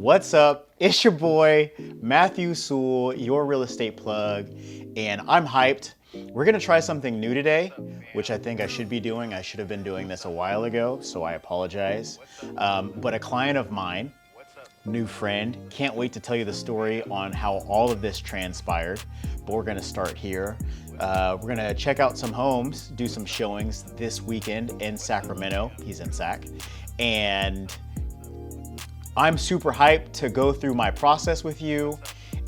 What's up? It's your boy, Matthew Sewell, your real estate plug, and I'm hyped. We're gonna try something new today, which I think I should be doing. I should have been doing this a while ago, so I apologize. But a client of mine, new friend, can't wait to tell you the story on how all of this transpired, but we're gonna start here. We're gonna check out some homes, do some showings this weekend in Sacramento. He's in Sac, and I'm super hyped to go through my process with you,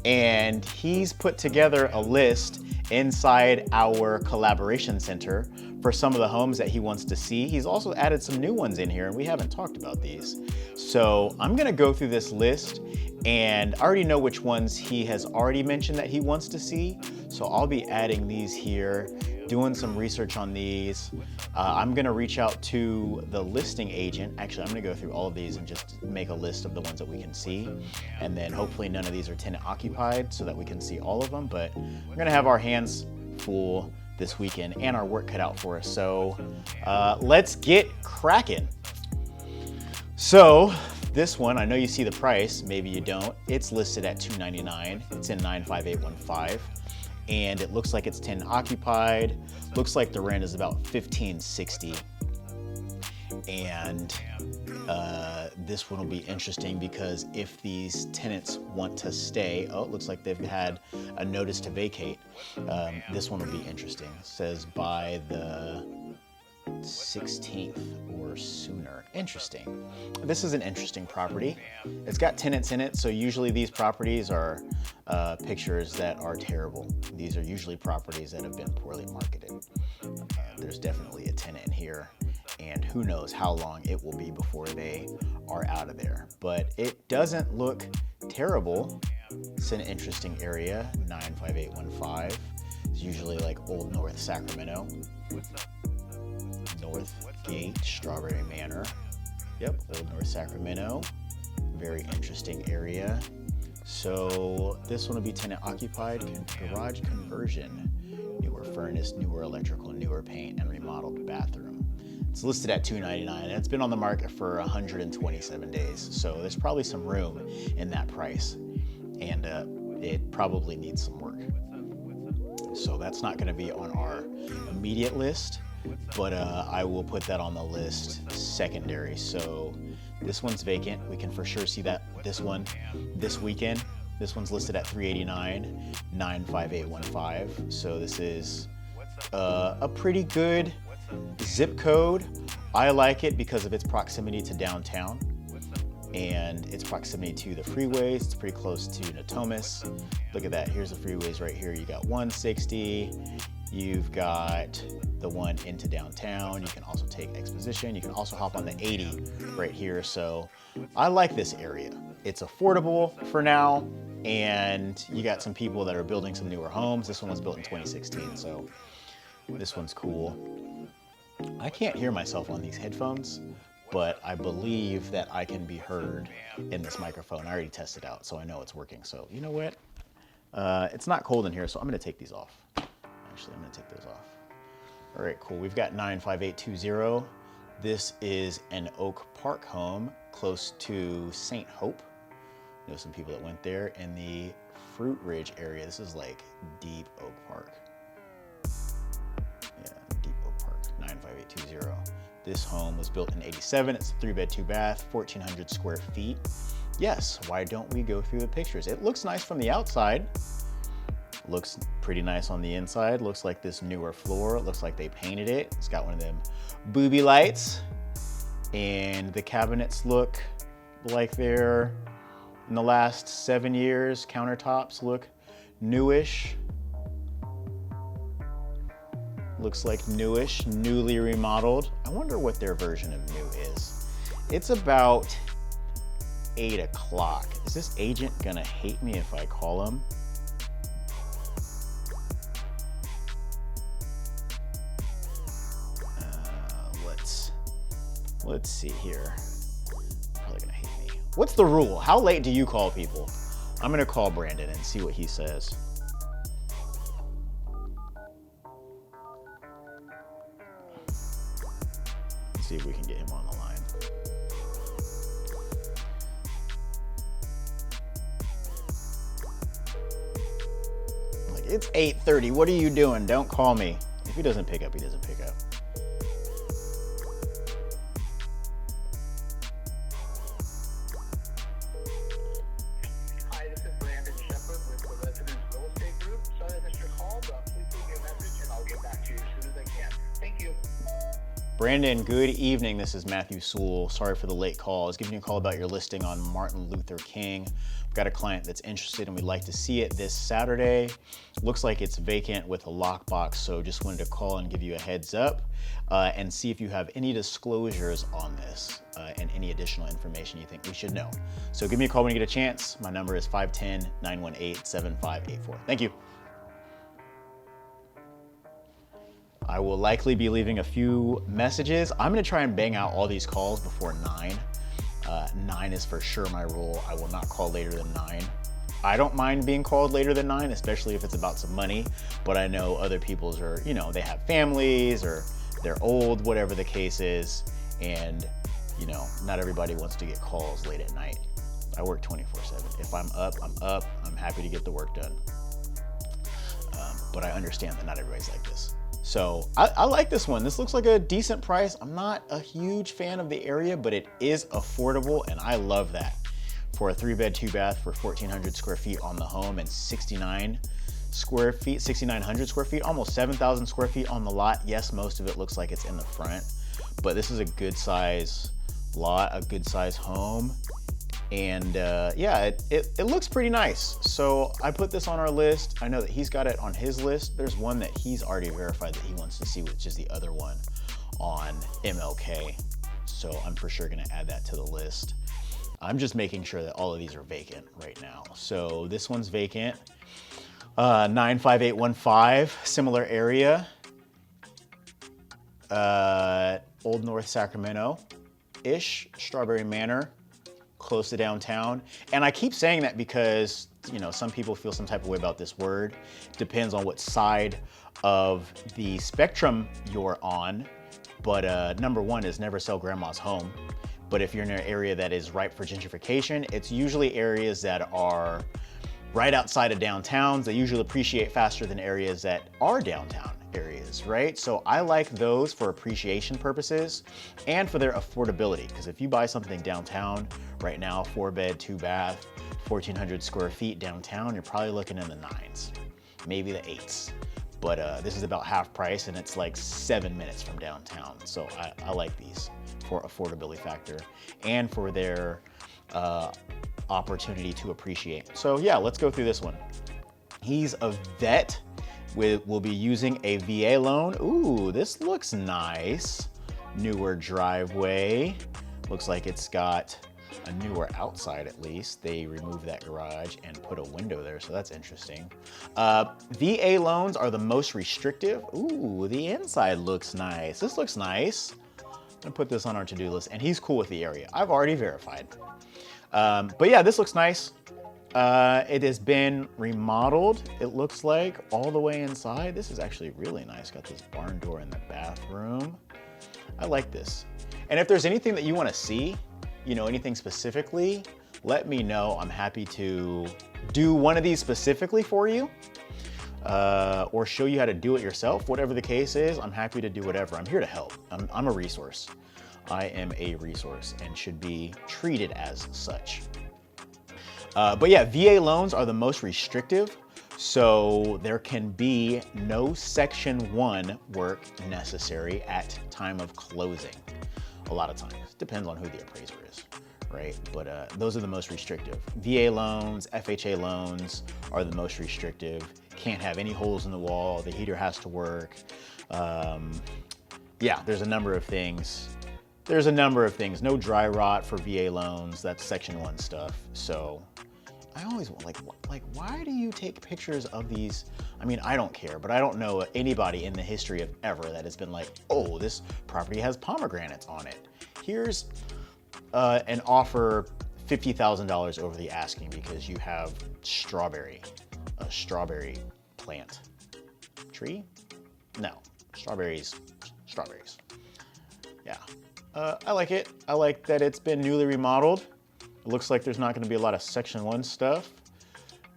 and he's put together a list inside our collaboration center for some of the homes that he wants to see. He's also added some new ones in here, and we haven't talked about these. So I'm gonna go through this list, and I already know which ones he has already mentioned that he wants to see. So I'll be adding these here, doing some research on these. I'm gonna reach out to the listing agent. Actually, I'm gonna go through all of these and just make a list of the ones that we can see. And then hopefully none of these are tenant occupied so that we can see all of them. But we're gonna have our hands full this weekend and our work cut out for us. So let's get cracking. So this one, I know you see the price, maybe you don't. It's listed at $299. It's in 95815. And it looks like it's tenant occupied. Looks like the rent is about $1,560. And this one will be interesting because if these tenants want to stay, oh, it looks like they've had a notice to vacate. This one will be interesting. It says by the 16th or sooner. Interesting. This is an interesting property. It's got tenants in it, so usually these properties are pictures that are terrible. These are usually properties that have been poorly marketed. There's definitely a tenant in here, and who knows how long it will be before they are out of there. But it doesn't look terrible. It's an interesting area, 95815. It's usually like Old North Sacramento. North Gate, Strawberry Manor. Yep, Old North Sacramento. Very interesting area. So this one will be tenant occupied, garage conversion, newer furnace, newer electrical, newer paint, and remodeled bathroom. It's listed at $299, and it's been on the market for 127 days. So there's probably some room in that price, and it probably needs some work. So that's not gonna be on our immediate list, but I will put that on the list secondary. So this one's vacant. We can for sure see that this one this weekend. This one's listed at $389, 95815. So this is a pretty good zip code. I like it because of its proximity to downtown and its proximity to the freeways. It's pretty close to Natomas. Look at that. Here's the freeways right here. You got 160. You've got the one into downtown. You can also take Exposition. You can also hop on the 80 right here. So I like this area. It's affordable for now, and you got some people that are building some newer homes. This one was built in 2016, so this one's cool. I can't hear myself on these headphones, but I believe that I can be heard in this microphone. I already tested out, so I know it's working. So you know what? It's not cold in here, so I'm gonna take these off. Actually, I'm gonna take those off. All right, cool. We've got 95820. This is an Oak Park home close to St. Hope. I know some people that went there in the Fruit Ridge area. This is like Deep Oak Park. Yeah, Deep Oak Park, 95820. This home was built in '87. It's a 3-bed, 2-bath, 1,400 square feet. Yes, why don't we go through the pictures? It looks nice from the outside. Looks pretty nice on the inside. Looks like this newer floor. Looks like they painted it. It's got one of them booby lights. And the cabinets look like they're in the last 7 years. Countertops look newish. Looks like newish, newly remodeled. I wonder what their version of new is. It's about 8 o'clock. Is this agent gonna hate me if I call him? Let's see here. Probably gonna hate me. What's the rule? How late do you call people? I'm gonna call Brandon and see what he says. Let's see if we can get him on the line. It's 8:30. What are you doing? Don't call me. If he doesn't pick up, he doesn't pick up. Hi, this is Brandon Shepard with the Residence Real Estate Group. Sorry I missed your call, but please leave me a message and I'll get back to you as soon as I can. Thank you. Brandon, good evening. This is Matthew Sewell. Sorry for the late call. I was giving you a call about your listing on Martin Luther King. We've got a client that's interested and we'd like to see it this Saturday. Looks like it's vacant with a lockbox, so just wanted to call and give you a heads up and see if you have any disclosures on this and any additional information you think we should know. So give me a call when you get a chance. My number is 510-918-7584. Thank you. I will likely be leaving a few messages. I'm gonna try and bang out all these calls before 9. 9 is for sure my rule. I will not call later than 9. I don't mind being called later than 9, especially if it's about some money, but I know other people's are, you know, they have families or they're old, whatever the case is, and, you know, not everybody wants to get calls late at night. I work 24/7. If I'm up, I'm up. I'm happy to get the work done. But I understand that not everybody's like this. So I like this one. This looks like a decent price. I'm not a huge fan of the area, but it is affordable and I love that. For a 3-bed, 2-bath for 1,400 square feet on the home and 6,900 square feet, almost 7,000 square feet on the lot. Yes, most of it looks like it's in the front, but this is a good size lot, a good size home. And yeah, it looks pretty nice. So I put this on our list. I know that he's got it on his list. There's one that he's already verified that he wants to see, which is the other one on MLK. So I'm for sure gonna add that to the list. I'm just making sure that all of these are vacant right now. So this one's vacant. 95815, similar area. Old North Sacramento-ish, Strawberry Manor. Close to downtown. And I keep saying that because, you know, some people feel some type of way about this word. Depends on what side of the spectrum you're on. But number one is never sell grandma's home. But if you're in an area that is ripe for gentrification, it's usually areas that are right outside of downtowns. They usually appreciate faster than areas that are downtown areas, right? So I like those for appreciation purposes and for their affordability. Because if you buy something downtown right now, 4-bed, 2-bath, 1,400 square feet downtown, you're probably looking in the 9s, maybe the 8s. But this is about half price and it's like 7 minutes from downtown. So I like these for affordability factor and for their opportunity to appreciate. So yeah, let's go through this one. He's a vet. We'll be using a VA loan. Ooh, this looks nice. Newer driveway. Looks like it's got a newer outside at least. They removed that garage and put a window there, so that's interesting. VA loans are the most restrictive. Ooh, the inside looks nice. This looks nice. I'm gonna put this on our to-do list, and he's cool with the area. I've already verified. But yeah, this looks nice. It has been remodeled, it looks like, all the way inside. This is actually really nice. Got this barn door in the bathroom. I like this. And if there's anything that you want to see, you know, anything specifically, let me know. I'm happy to do one of these specifically for you or show you how to do it yourself. Whatever the case is, I'm happy to do whatever. I'm here to help. I'm a resource. I am a resource and should be treated as such. But yeah, VA loans are the most restrictive, so there can be no Section 1 work necessary at time of closing. A lot of times, depends on who the appraiser is, right? But those are the most restrictive. VA loans, FHA loans are the most restrictive. Can't have any holes in the wall, the heater has to work. Yeah, there's a number of things. There's a number of things. No dry rot for VA loans. That's Section 1 stuff. So I always like, why do you take pictures of these? I mean, I don't care, but I don't know anybody in the history of ever that has been like, oh, this property has pomegranates on it. Here's an offer $50,000 over the asking because you have a strawberry plant. Tree? No, strawberries. Yeah. I like it. I like that it's been newly remodeled. It looks like there's not going to be a lot of Section 1 stuff.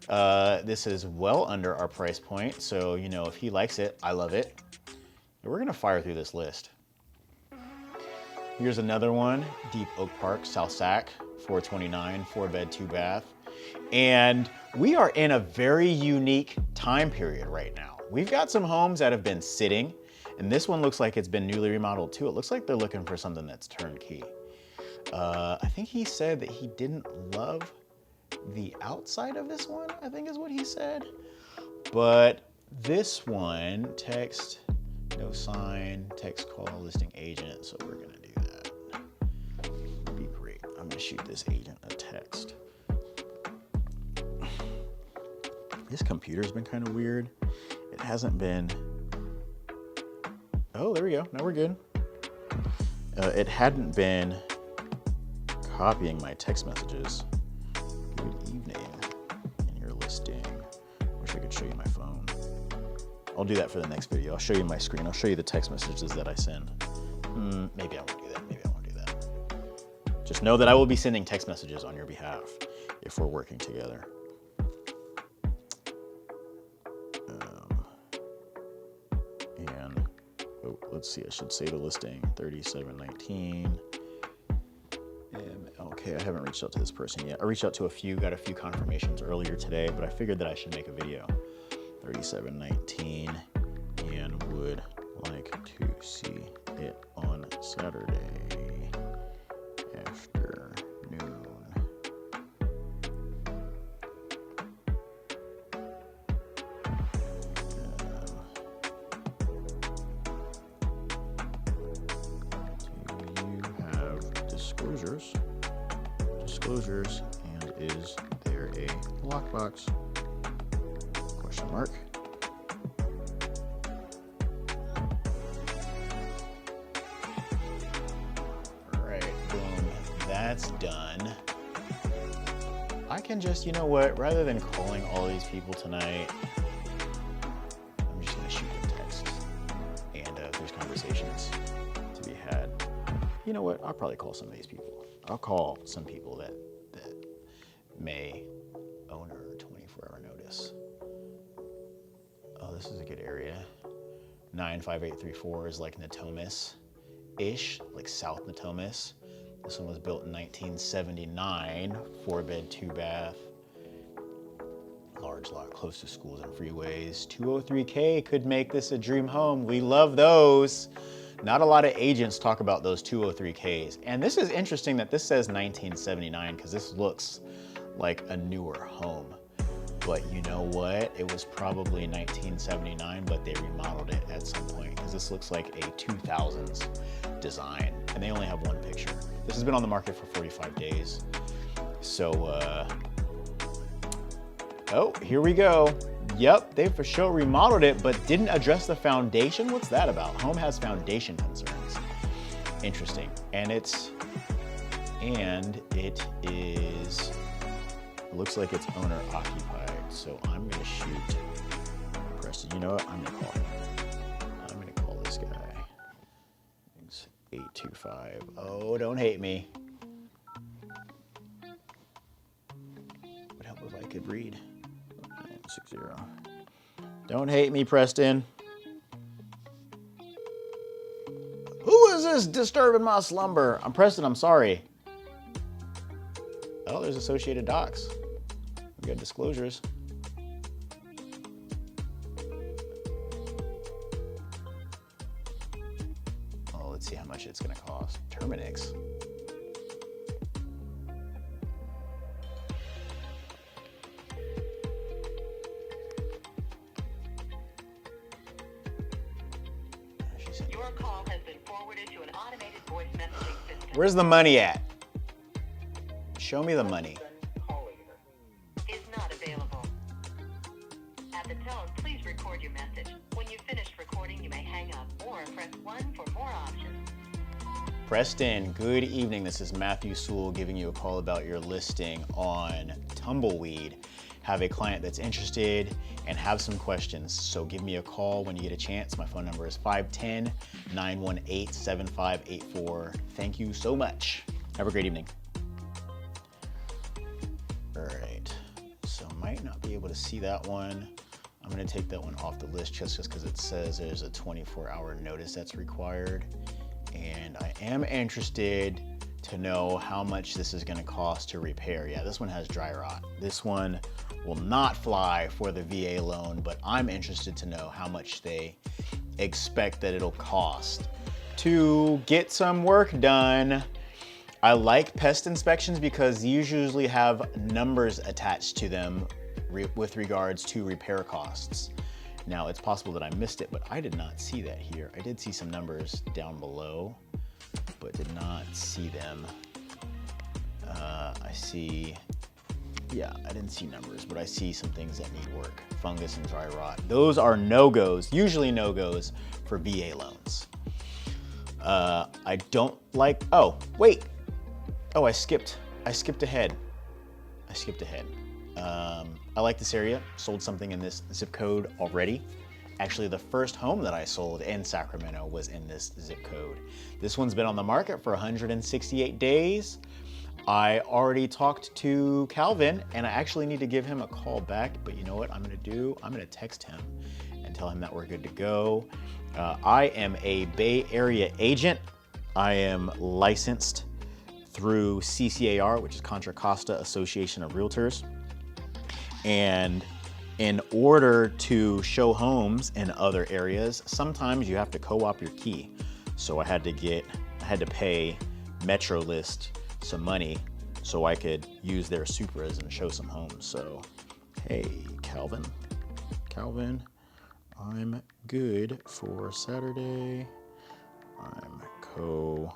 This is well under our price point, so you know, if he likes it, I love it. And we're gonna fire through this list. Here's another one, Deep Oak Park, South Sac, 429, 4-bed, 2-bath. And we are in a very unique time period right now. We've got some homes that have been sitting, and this one looks like it's been newly remodeled too. It looks like they're looking for something that's turnkey. I think he said that he didn't love the outside of this one, I think is what he said. But this one, text, no sign, text call, listing agent, so we're gonna do that. That'd be great. I'm gonna shoot this agent a text. This computer's been kind of weird. It hasn't been, oh, there we go, now we're good. It hadn't been copying my text messages. Good evening, in your listing. Wish I could show you my phone. I'll do that for the next video. I'll show you my screen. I'll show you the text messages that I send. Maybe I won't do that. Maybe I won't do that. Just know that I will be sending text messages on your behalf if we're working together. Let's see, I should say the listing, 3719. Okay, I haven't reached out to this person yet. I reached out to a few, got a few confirmations earlier today, but I figured that I should make a video. 3719, and would like to see it on Saturday afternoon. Disclosures, and is there a lockbox? Question mark. All right, boom, that's done. I can just, you know what, rather than calling all these people tonight, I'm just gonna shoot them texts. And if there's conversations to be had, you know what, I'll probably call some of these people. I'll call some people that may own a 24-hour notice. Oh, this is a good area. 95834 is like Natomas-ish, like South Natomas. This one was built in 1979, 4-bed, 2-bath. Large lot, close to schools and freeways. 203K could make this a dream home. We love those. Not a lot of agents talk about those 203Ks. And this is interesting that this says 1979 because this looks like a newer home. But you know what? It was probably 1979, but they remodeled it at some point because this looks like a 2000s design. And they only have one picture. This has been on the market for 45 days. So, oh, here we go. Yep, they for sure remodeled it, but didn't address the foundation. What's that about? Home has foundation concerns. Interesting. And it is, it looks like it's owner occupied. So I'm gonna shoot Preston. You know what? I'm gonna call him. I'm gonna call this guy. It's 825. Oh, don't hate me. Would help if I could read. 960. Don't hate me, Preston. Who is this disturbing my slumber? I'm Preston, I'm sorry. Oh, there's Associated Docs. We got disclosures. Oh, let's see how much it's gonna cost. Terminix. Your call has been forwarded to an automated voice messaging system. Where's the money at? Show me the money. Is not available. At the tone, please record your message. When you've finished recording, you may hang up or press 1 for more options. Preston, good evening. This is Matthew Sewell giving you a call about your listing on Tumbleweed. Have a client that's interested and have some questions. So give me a call when you get a chance. My phone number is 510-918-7584. Thank you so much. Have a great evening. All right, so might not be able to see that one. I'm gonna take that one off the list just because it says there's a 24-hour notice that's required. And I am interested to know how much this is gonna cost to repair. Yeah, this one has dry rot. This one will not fly for the VA loan, but I'm interested to know how much they expect that it'll cost to get some work done. I like pest inspections because these usually have numbers attached to them with regards to repair costs. Now, it's possible that I missed it, but I did not see that here. I did see some numbers down below, but did not see them. I see, yeah, I didn't see numbers, but I see some things that need work. Fungus and dry rot. Those are no-goes, usually no-goes for VA loans. I don't like, oh, wait. Oh, I skipped ahead. I like this area. Sold something in this zip code already. Actually, the first home that I sold in Sacramento was in this zip code. This one's been on the market for 168 days. I already talked to Calvin, and I actually need to give him a call back, but you know what I'm gonna do? I'm gonna text him and tell him that we're good to go. I am a Bay Area agent. I am licensed through CCAR, which is Contra Costa Association of Realtors. And in order to show homes in other areas, sometimes you have to co-op your key. So I had to pay MetroList some money so I could use their Supras and show some homes. So, hey, Calvin, I'm good for Saturday. I'm co-opt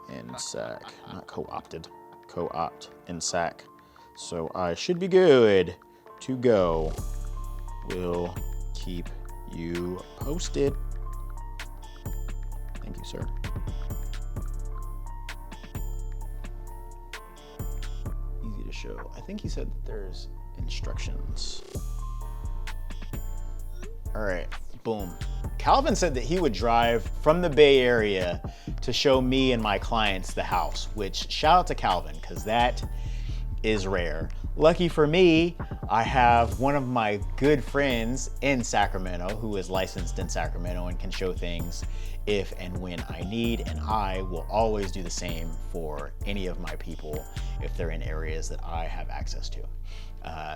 in SAC, not co-opted, co-opt in SAC. So I should be good to go. We'll keep you posted. Thank you, sir. Easy to show. I think he said that there's instructions. All right, boom. Calvin said that he would drive from the Bay Area to show me and my clients the house, which shout out to Calvin, because that is rare. Lucky for me, I have one of my good friends in Sacramento who is licensed in Sacramento and can show things if and when I need, and I will always do the same for any of my people if they're in areas that I have access to.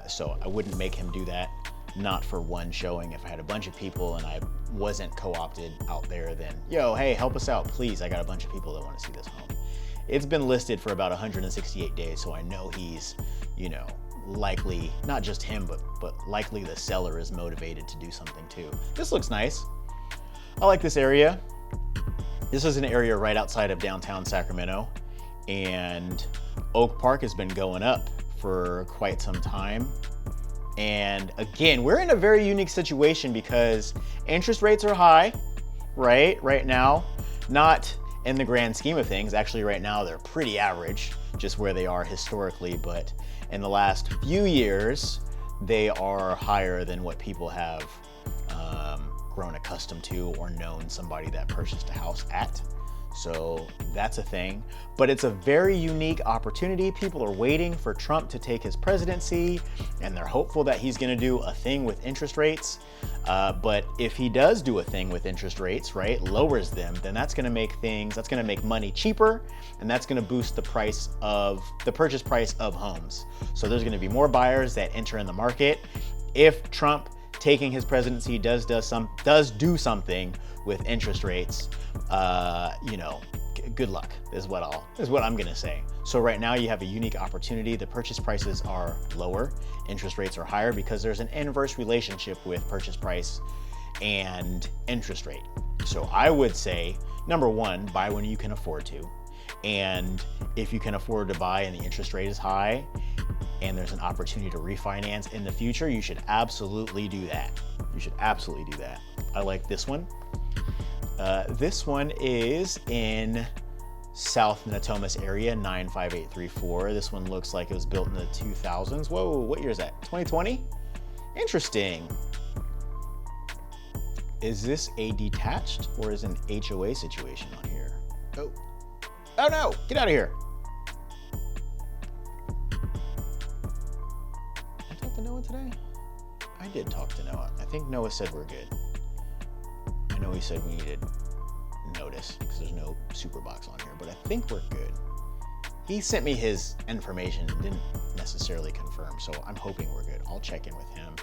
So I wouldn't make him do that, not for one showing. If I had a bunch of people and I wasn't co-opted out there, then, yo, hey, help us out, please. I got a bunch of people that want to see this home. It's been listed for about 168 days, so I know he's, you know, likely, not just him, but likely the seller is motivated to do something too. This looks nice. I like this area. This is an area right outside of downtown Sacramento, and Oak Park has been going up for quite some time. And again, we're in a very unique situation because interest rates are high, right now. Not in the grand scheme of things. Actually, right now, they're pretty average, just where they are historically. But in the last few years, they are higher than what people have grown accustomed to or known somebody that purchased a house at. So that's a thing, but it's a very unique opportunity. People are waiting for Trump to take his presidency, and they're hopeful that he's gonna do a thing with interest rates. But if he does do a thing with interest rates, right, lowers them, then that's gonna make money cheaper, and that's gonna boost the purchase price of homes. So there's gonna be more buyers that enter in the market. If Trump taking his presidency does do something with interest rates, you know, good luck is what I'm gonna say. So right now you have a unique opportunity. The purchase prices are lower, interest rates are higher because there's an inverse relationship with purchase price and interest rate. So I would say, number one, buy when you can afford to. And if you can afford to buy and the interest rate is high and there's an opportunity to refinance in the future, you should absolutely do that. I like this one. This one is in South Natomas area, 95834. This one looks like it was built in the 2000s. Whoa, what year is that? 2020? Interesting. Is this a detached or is an HOA situation on here? Oh no, get out of here. Noah today? I did talk to Noah. I think Noah said we're good. I know he said we needed notice because there's no super box on here, but I think we're good. He sent me his information and didn't necessarily confirm, so I'm hoping we're good. I'll check in with him.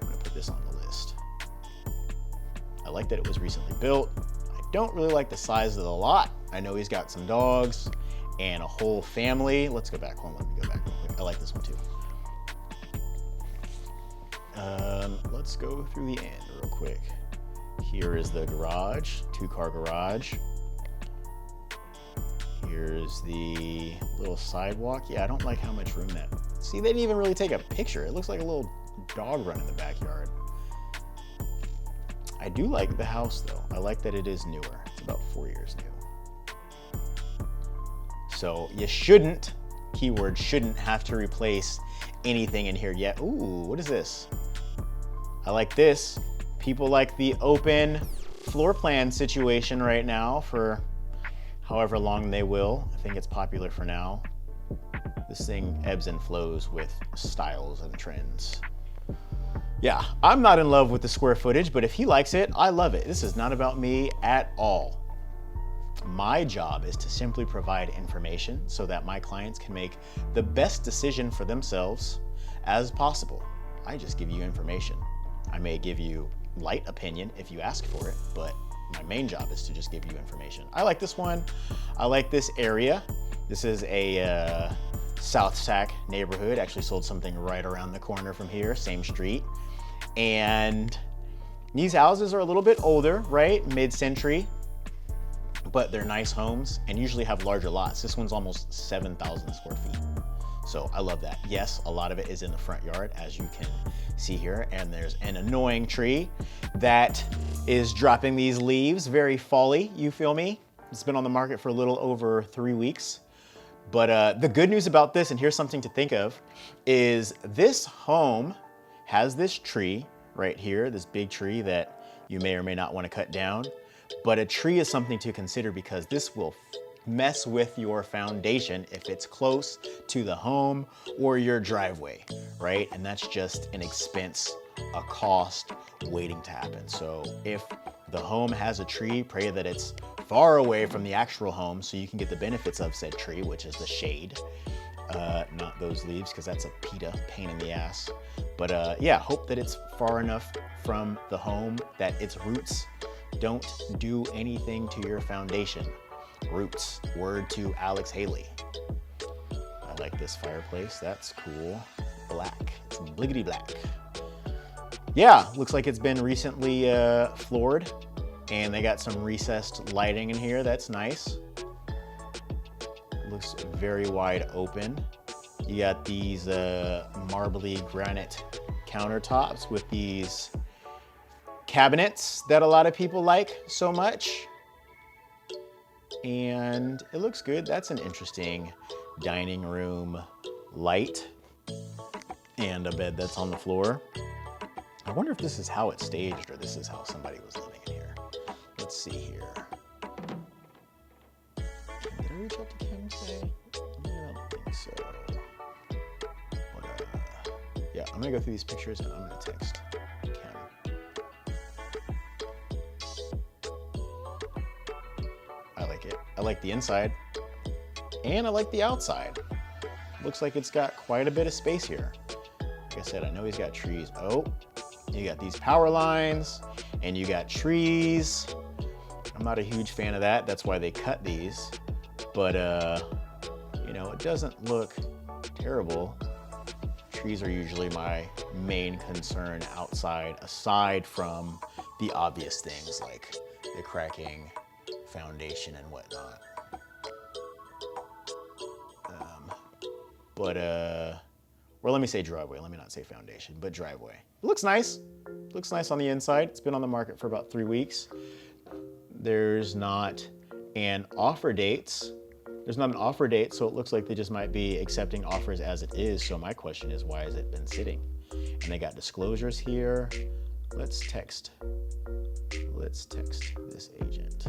I'm gonna put this on the list. I like that it was recently built. I don't really like the size of the lot. I know he's got some dogs and a whole family. Let's go back. Hold on, let me go back real quick. I like this one too. Let's go through the end real quick. Here is the garage, 2-car garage. Here's the little sidewalk. Yeah, I don't like how much room that. See, they didn't even really take a picture. It looks like a little dog run in the backyard. I do like the house though. I like that it is newer. It's about 4 years new. So you shouldn't, keyword shouldn't, have to replace anything in here yet. Ooh, what is this? I like this. People like the open floor plan situation right now for however long they will. I think it's popular for now. This thing ebbs and flows with styles and trends. Yeah, I'm not in love with the square footage, but if he likes it, I love it. This is not about me at all. My job is to simply provide information so that my clients can make the best decision for themselves as possible. I just give you information. I may give you light opinion if you ask for it, but my main job is to just give you information. I like this one. I like this area. This is a South Sac neighborhood. Actually sold something right around the corner from here, same street. And these houses are a little bit older, right? Mid-century, but they're nice homes and usually have larger lots. This one's almost 7,000 square feet. So I love that. Yes, a lot of it is in the front yard, as you can see here, and there's an annoying tree that is dropping these leaves, very fall-y, you feel me? It's been on the market for a little over 3 weeks. But the good news about this, and here's something to think of, is this home has this tree right here, this big tree that you may or may not want to cut down. But a tree is something to consider because this will mess with your foundation if it's close to the home or your driveway, right? And that's just an expense, a cost waiting to happen. So if the home has a tree, pray that it's far away from the actual home so you can get the benefits of said tree, which is the shade, not those leaves, because that's a pain in the ass. But yeah, hope that it's far enough from the home that its roots don't do anything to your foundation. Roots, word to Alex Haley. I like this fireplace, that's cool. Black, it's bliggity black. Yeah, looks like it's been recently floored, and they got some recessed lighting in here, that's nice. Looks very wide open. You got these marbly granite countertops with these cabinets that a lot of people like so much. And it looks good. That's an interesting dining room light and a bed that's on the floor. I wonder if this is how it's staged or this is how somebody was living in here. Let's see here. Did I reach out to Kim today? I don't think so. But, yeah, I'm gonna go through these pictures and I'm gonna text Kim. I like it. I like the inside and I like the outside. Looks like it's got quite a bit of space here. Like I said, I know he's got trees. Oh, you got these power lines and you got trees. I'm not a huge fan of that. That's why they cut these. But, you know, it doesn't look terrible. Trees are usually my main concern outside, aside from the obvious things like the cracking foundation and whatnot. Or let me say driveway. Let me not say foundation, but driveway. It looks nice. Looks nice on the inside. It's been on the market for about 3 weeks. There's not an offer date. There's not an offer date, so it looks like they just might be accepting offers as it is. So my question is, why has it been sitting? And they got disclosures here. Let's text this agent.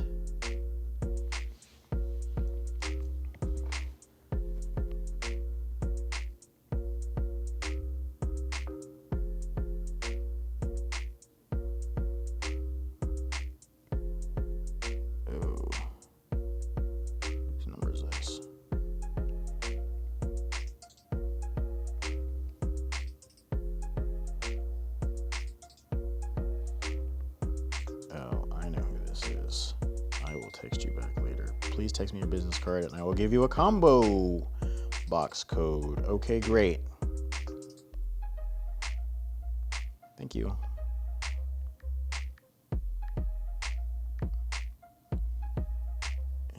text you back later. Please text me your business card and I will give you a combo box code. Okay, great. Thank you.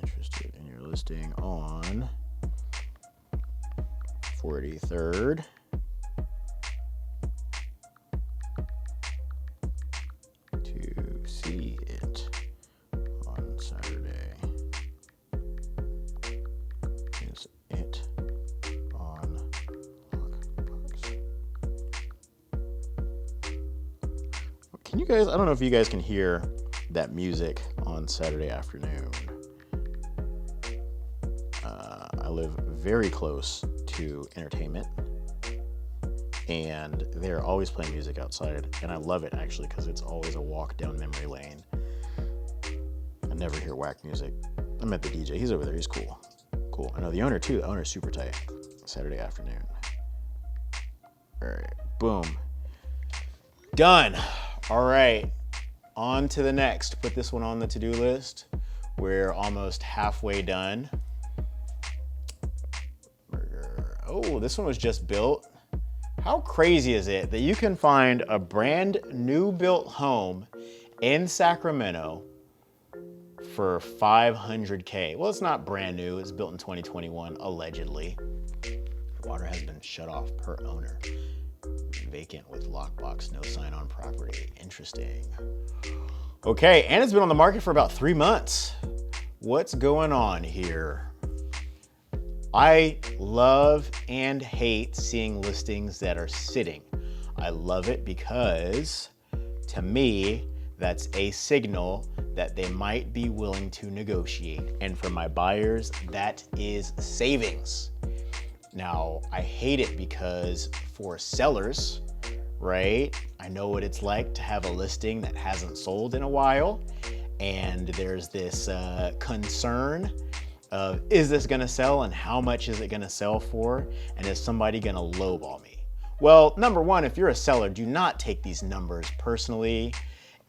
Interested in your listing on 43rd. To see it on Saturday. Is it on Lookbox? Can you guys, I don't know if you guys can hear that music on Saturday afternoon. I live very close to entertainment and they're always playing music outside, and I love it actually because it's always a walk down memory lane. I never hear whack music. I met the DJ, he's over there, he's cool. Cool. I know the owner too, the owner's super tight. Saturday afternoon. All right, boom. Done. All right, on to the next. Put this one on the to-do list. We're almost halfway done. Oh, this one was just built. How crazy is it that you can find a brand new built home in Sacramento for $500K? Well, it's not brand new. It's built in 2021, allegedly. Water has been shut off per owner. Vacant with lockbox, no sign on property. Interesting. Okay, and it's been on the market for about 3 months. What's going on here? I love and hate seeing listings that are sitting. I love it because, to me, that's a signal that they might be willing to negotiate. And for my buyers, that is savings. Now, I hate it because for sellers, right, I know what it's like to have a listing that hasn't sold in a while, and there's this concern of, is this gonna sell and how much is it gonna sell for? And is somebody gonna lowball me? Well, number one, if you're a seller, do not take these numbers personally.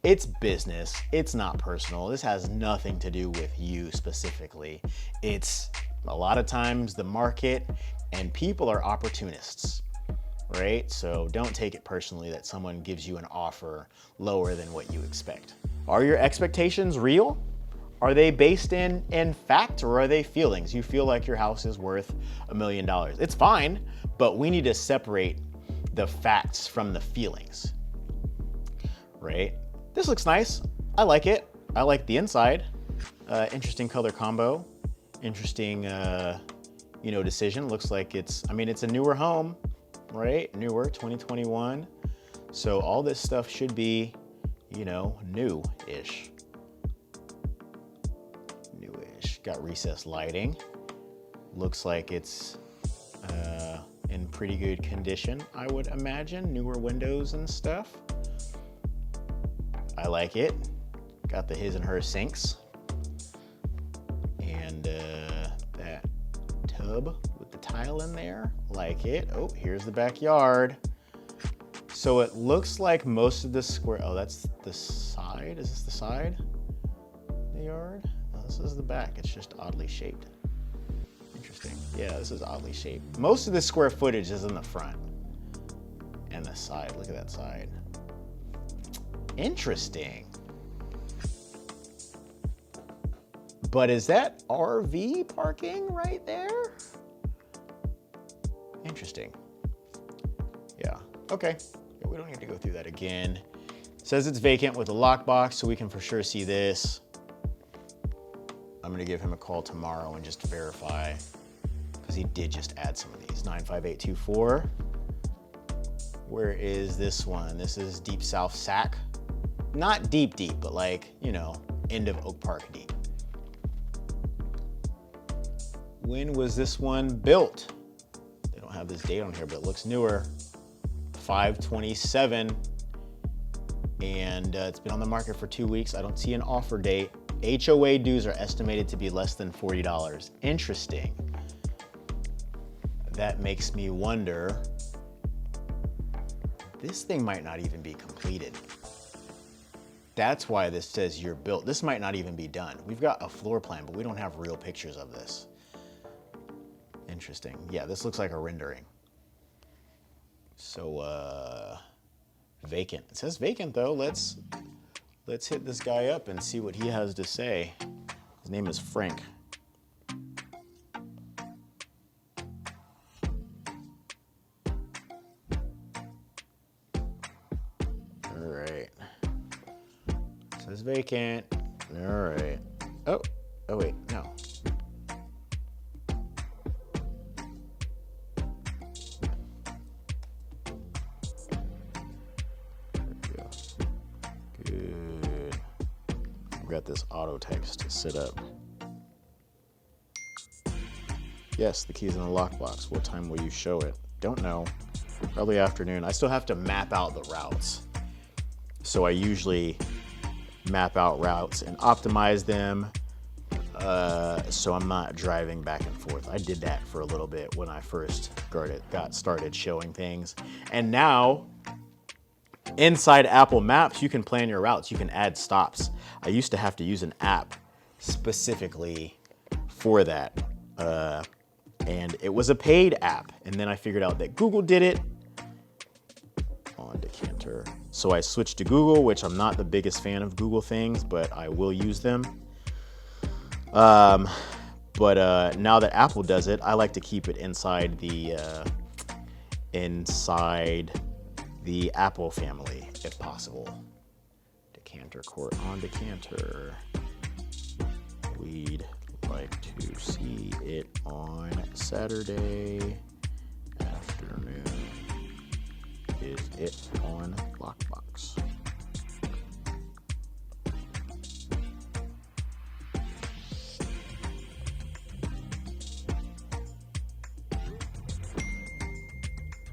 It's business, it's not personal. This has nothing to do with you specifically. It's a lot of times the market, and people are opportunists, right? So don't take it personally that someone gives you an offer lower than what you expect. Are your expectations real? Are they based in fact, or are they feelings? You feel like your house is worth $1 million. It's fine, but we need to separate the facts from the feelings, right? This looks nice. I like it. I like the inside. Interesting color combo. Interesting, decision. Looks like it's a newer home, right? Newer, 2021. So all this stuff should be, new-ish. Got recessed lighting. Looks like it's in pretty good condition, I would imagine. Newer windows and stuff. I like it. Got the his and her sinks. And that tub with the tile in there. Like it. Oh, here's the backyard. So it looks like most of the square, oh, that's the side. Is this the side? The yard? This is the back, it's just oddly shaped. Interesting. Yeah, this is oddly shaped. Most of the square footage is in the front and the side. Look at that side. Interesting. But is that RV parking right there? Interesting. Yeah, okay. Yeah, we don't need to go through that again. It says it's vacant with a lockbox, so we can for sure see this. I'm gonna give him a call tomorrow and just verify, because he did just add some of these. 95824. Where is this one? This is Deep South Sac. Not deep, but like, end of Oak Park deep. When was this one built? They don't have this date on here, but it looks newer. 5/27, and it's been on the market for 2 weeks. I don't see an offer date. HOA dues are estimated to be less than $40. Interesting. That makes me wonder, this thing might not even be completed. That's why this says you're built. This might not even be done. We've got a floor plan, but we don't have real pictures of this. Interesting. Yeah, this looks like a rendering. So, vacant. It says vacant though. Let's hit this guy up and see what he has to say. His name is Frank. All right. It says vacant. All right. Oh wait, no. Good. I've got this auto text set up. Yes, the key's in the lockbox. What time will you show it? Don't know. Probably afternoon. I still have to map out the routes. So I usually map out routes and optimize them so I'm not driving back and forth. I did that for a little bit when I first got started showing things. And now, inside Apple Maps, you can plan your routes. You can add stops. I used to have to use an app specifically for that. And it was a paid app. And then I figured out that Google did it. On Decanter. So I switched to Google, which I'm not the biggest fan of Google things, but I will use them. But now that Apple does it, I like to keep it inside the Apple family, if possible. Decanter court on Decanter. We'd like to see it on Saturday afternoon. Is it on lockbox?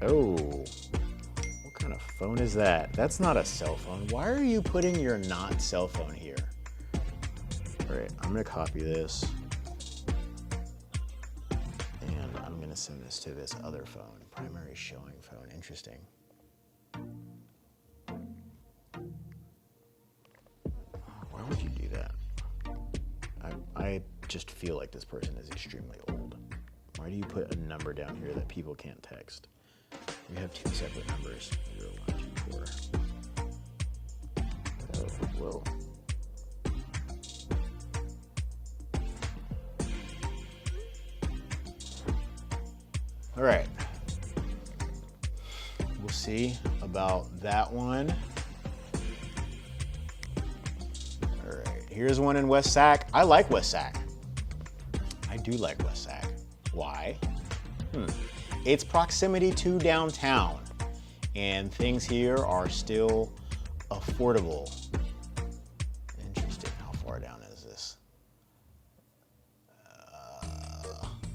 Oh, what kind of phone is that? That's not a cell phone. Why are you putting your not cell phone here? All right, I'm gonna copy this. And I'm gonna send this to this other phone, primary showing phone. Interesting. Why would you do that? I just feel like this person is extremely old. Why do you put a number down here that people can't text? We have two separate numbers. 0, 1, 2, 4. Oh, whoa. All right. We'll see about that one. All right, here's one in West Sac. I like West Sac. I do like West Sac. Why? It's proximity to downtown, and things here are still affordable. Interesting. How far down is this?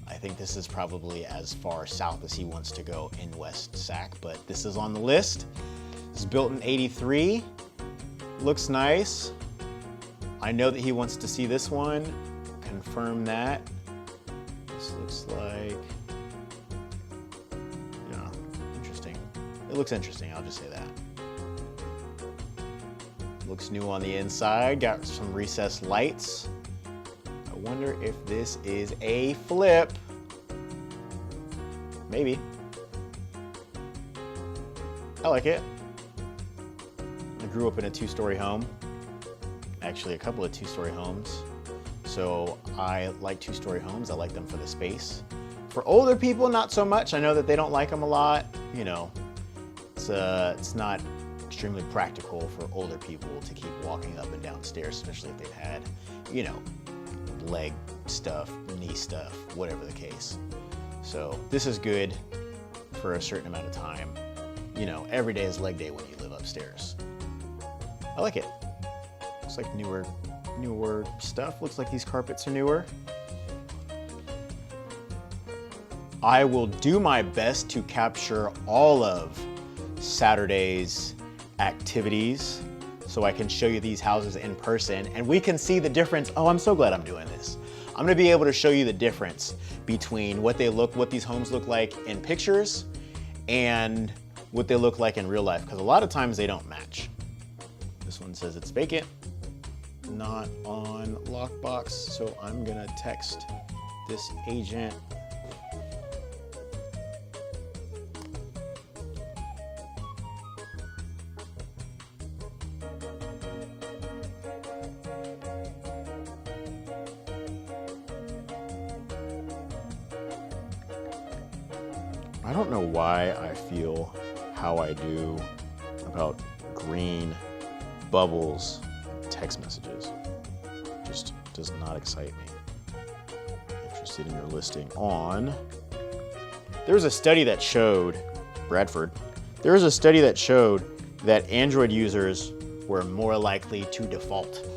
I think this is probably as far south as he wants to go in West Sac, but this is on the list. It's built in '83. Looks nice. I know that he wants to see this one. Confirm that. This looks like, yeah, interesting. It looks interesting, I'll just say that. Looks new on the inside, got some recessed lights. I wonder if this is a flip. Maybe. I like it. I grew up in a two-story home. Actually, a couple of two-story homes. So I like two-story homes. I like them for the space. For older people, not so much. I know that they don't like them a lot. You know, it's not extremely practical for older people to keep walking up and down stairs, especially if they've had, you know, leg stuff, knee stuff, whatever the case. So this is good for a certain amount of time. You know, every day is leg day when you live upstairs. I like it. Looks like newer stuff. Looks like these carpets are newer. I will do my best to capture all of Saturday's activities so I can show you these houses in person and we can see the difference. Oh, I'm so glad I'm doing this. I'm gonna be able to show you the difference between what these homes look like in pictures and what they look like in real life, because a lot of times they don't match. This one says it's vacant, not on lockbox. So I'm gonna text this agent. I don't know why I feel how I do about green bubbles text messages. Just does not excite me. Interested in your listing on. There's a study that showed, Bradford, there was a study that showed that Android users were more likely to default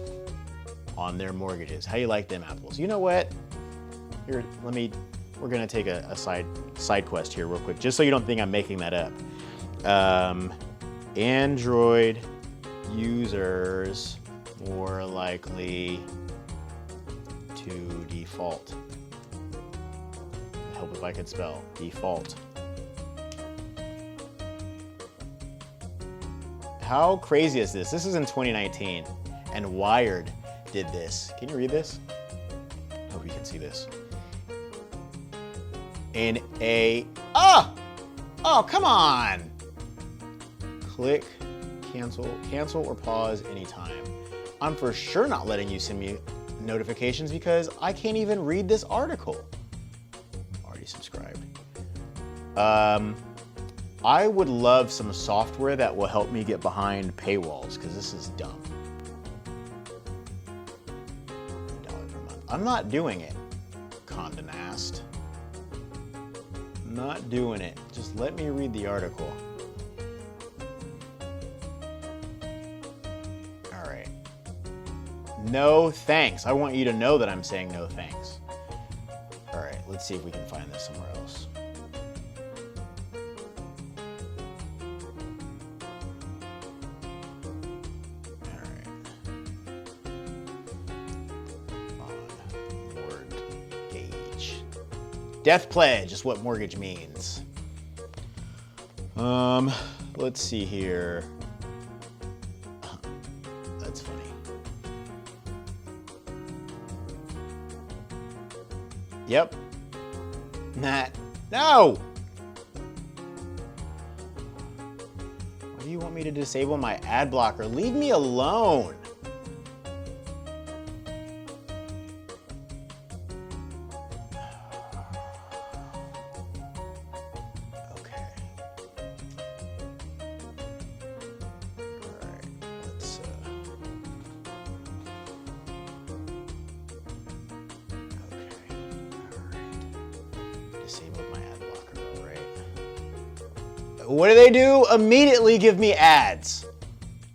on their mortgages. How you like them apples? You know what? Here, we're gonna take a side quest here real quick, just so you don't think I'm making that up. Android users more likely to default. Help if I could spell default. How crazy is this? This is in 2019, and Wired did this. Can you read this? Hope you can see this. Oh, come on. Click cancel or pause anytime. I'm for sure not letting you send me notifications because I can't even read this article. Already subscribed. I would love some software that will help me get behind paywalls because this is dumb. $1 per month. I'm not doing it, Condé Nast. Not doing it. Just let me read the article. All right. No thanks. I want you to know that I'm saying no thanks. All right, let's see if we can find this somewhere else. All right. On mortgage. Death pledge is what mortgage means. Let's see here. That's funny. Yep. Nah. No! Why do you want me to disable my ad blocker? Leave me alone. Disabled my ad blocker, all right. What do they do? Immediately give me ads.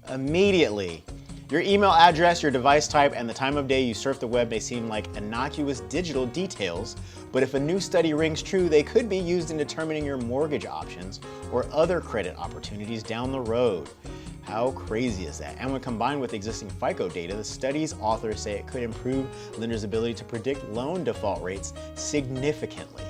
Immediately. Your email address, your device type, and the time of day you surf the web may seem like innocuous digital details, but if a new study rings true, they could be used in determining your mortgage options or other credit opportunities down the road. How crazy is that? And when combined with existing FICO data, the study's authors say it could improve lenders' ability to predict loan default rates significantly.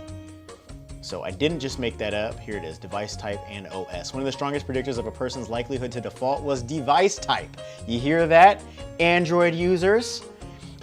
So I didn't just make that up. Here it is, device type and OS. One of the strongest predictors of a person's likelihood to default was device type. You hear that, Android users?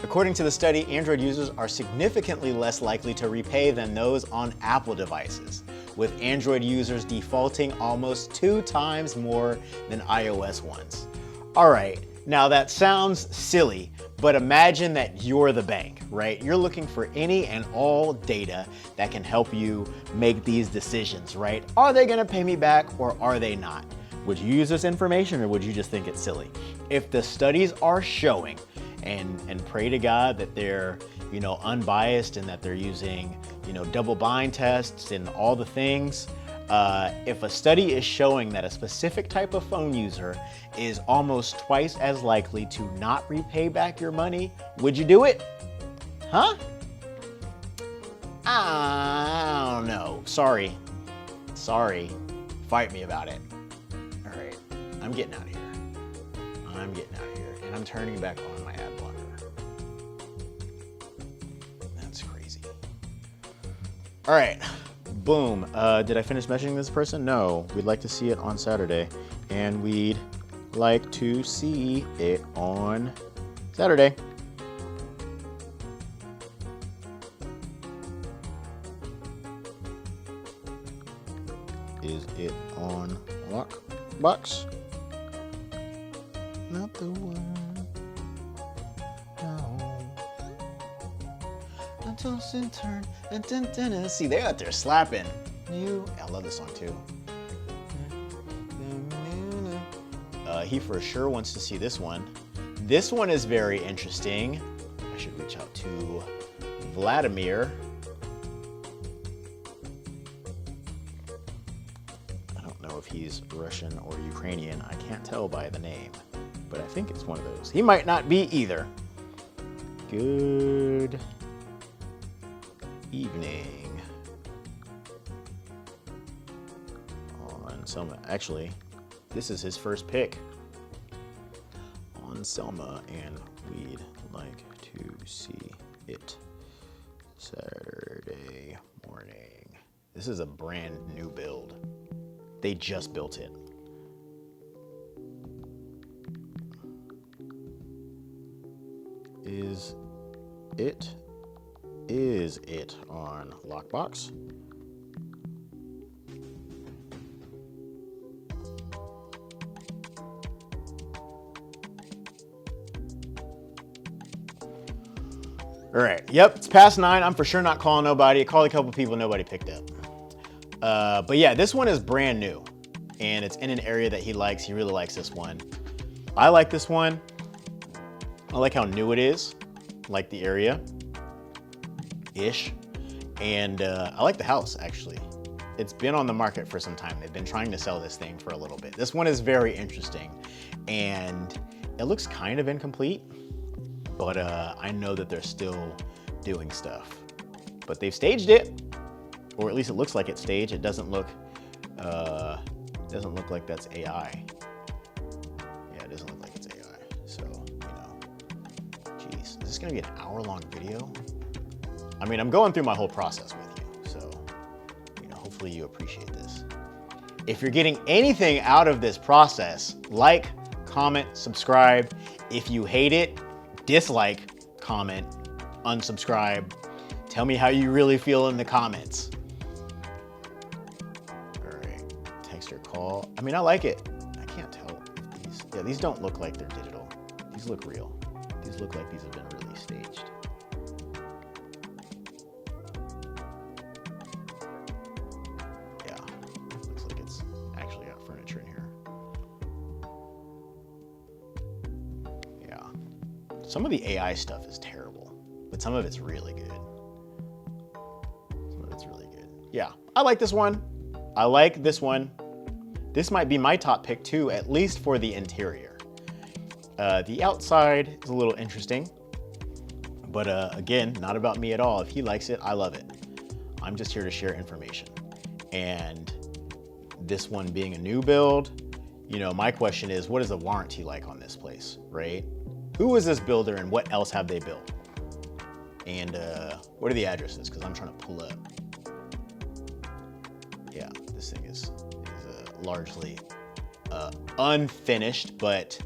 According to the study, Android users are significantly less likely to repay than those on Apple devices, with Android users defaulting almost 2 times more than iOS ones. All right, now that sounds silly, but imagine that you're the bank, right? You're looking for any and all data that can help you make these decisions, right? Are they gonna pay me back or are they not? Would you use this information or would you just think it's silly? If the studies are showing, and pray to God that they're, unbiased and that they're using, double bind tests and all the things, if a study is showing that a specific type of phone user is almost twice as likely to not repay back your money, would you do it? Huh? I don't know. Sorry. Fight me about it. All right, I'm getting out of here. And I'm turning back on my ad blocker. That's crazy. All right. Boom. Did I finish messaging this person? No. We'd like to see it on Saturday. And we'd like to see it on Saturday. Is it on Lockbox? Not the one. No. Toss and turn. See, they're out there slapping. I love this song too. He for sure wants to see this one. This one is very interesting. I should reach out to Vladimir. I don't know if he's Russian or Ukrainian. I can't tell by the name, but I think it's one of those. He might not be either. Good evening. On Selma. Actually, this is his first pick. On Selma, and we'd like to see it Saturday morning. This is a brand new build. They just built it. Is it on Lockbox? All right, yep, it's past 9. I'm for sure not calling nobody. I called a couple people, nobody picked up. But yeah, this one is brand new, and it's in an area that he likes. He really likes this one. I like this one. I like how new it is, like the area-ish, and I like the house, actually. It's been on the market for some time. They've been trying to sell this thing for a little bit. This one is very interesting, and it looks kind of incomplete, but I know that they're still doing stuff. But they've staged it, or at least it looks like it's staged. It doesn't look like that's AI. Yeah, it doesn't look like it's AI. So, you know, geez, is this gonna be an hour-long video? I mean, I'm going through my whole process with you, so, you know, hopefully you appreciate this. If you're getting anything out of this process, like, comment, subscribe. If you hate it, dislike, comment, unsubscribe. Tell me how you really feel in the comments. All right, text or call. I mean, I like it. I can't tell if these, yeah, these don't look like they're digital. These look real. These look like these have been really staged. Yeah, looks like it's actually got furniture in here. Yeah. Some of the AI stuff is terrible, but some of it's really good. Some of it's really good. Yeah, I like this one. I like this one. This might be my top pick too, at least for the interior. The outside is a little interesting, but again, not about me at all. If he likes it, I love it. I'm just here to share information. And this one being a new build, you know, my question is, what is the warranty like on this place, right? Who is this builder and what else have they built? And what are the addresses? Because I'm trying to pull up. Yeah, this thing is largely unfinished, but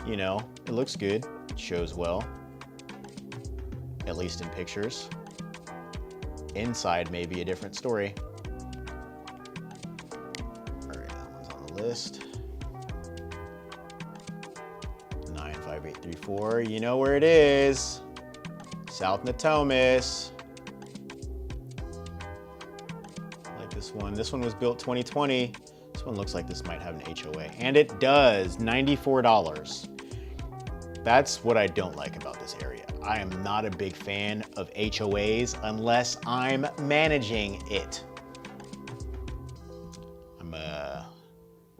you know, it looks good. It shows well, at least in pictures. Inside may be a different story. All right, that one's on the list. 95834, you know where it is. South Natomas. I like this one. This one was built 2020. This one looks like this might have an HOA, and it does, $94. That's what I don't like about this area. I am not a big fan of HOAs unless I'm managing it.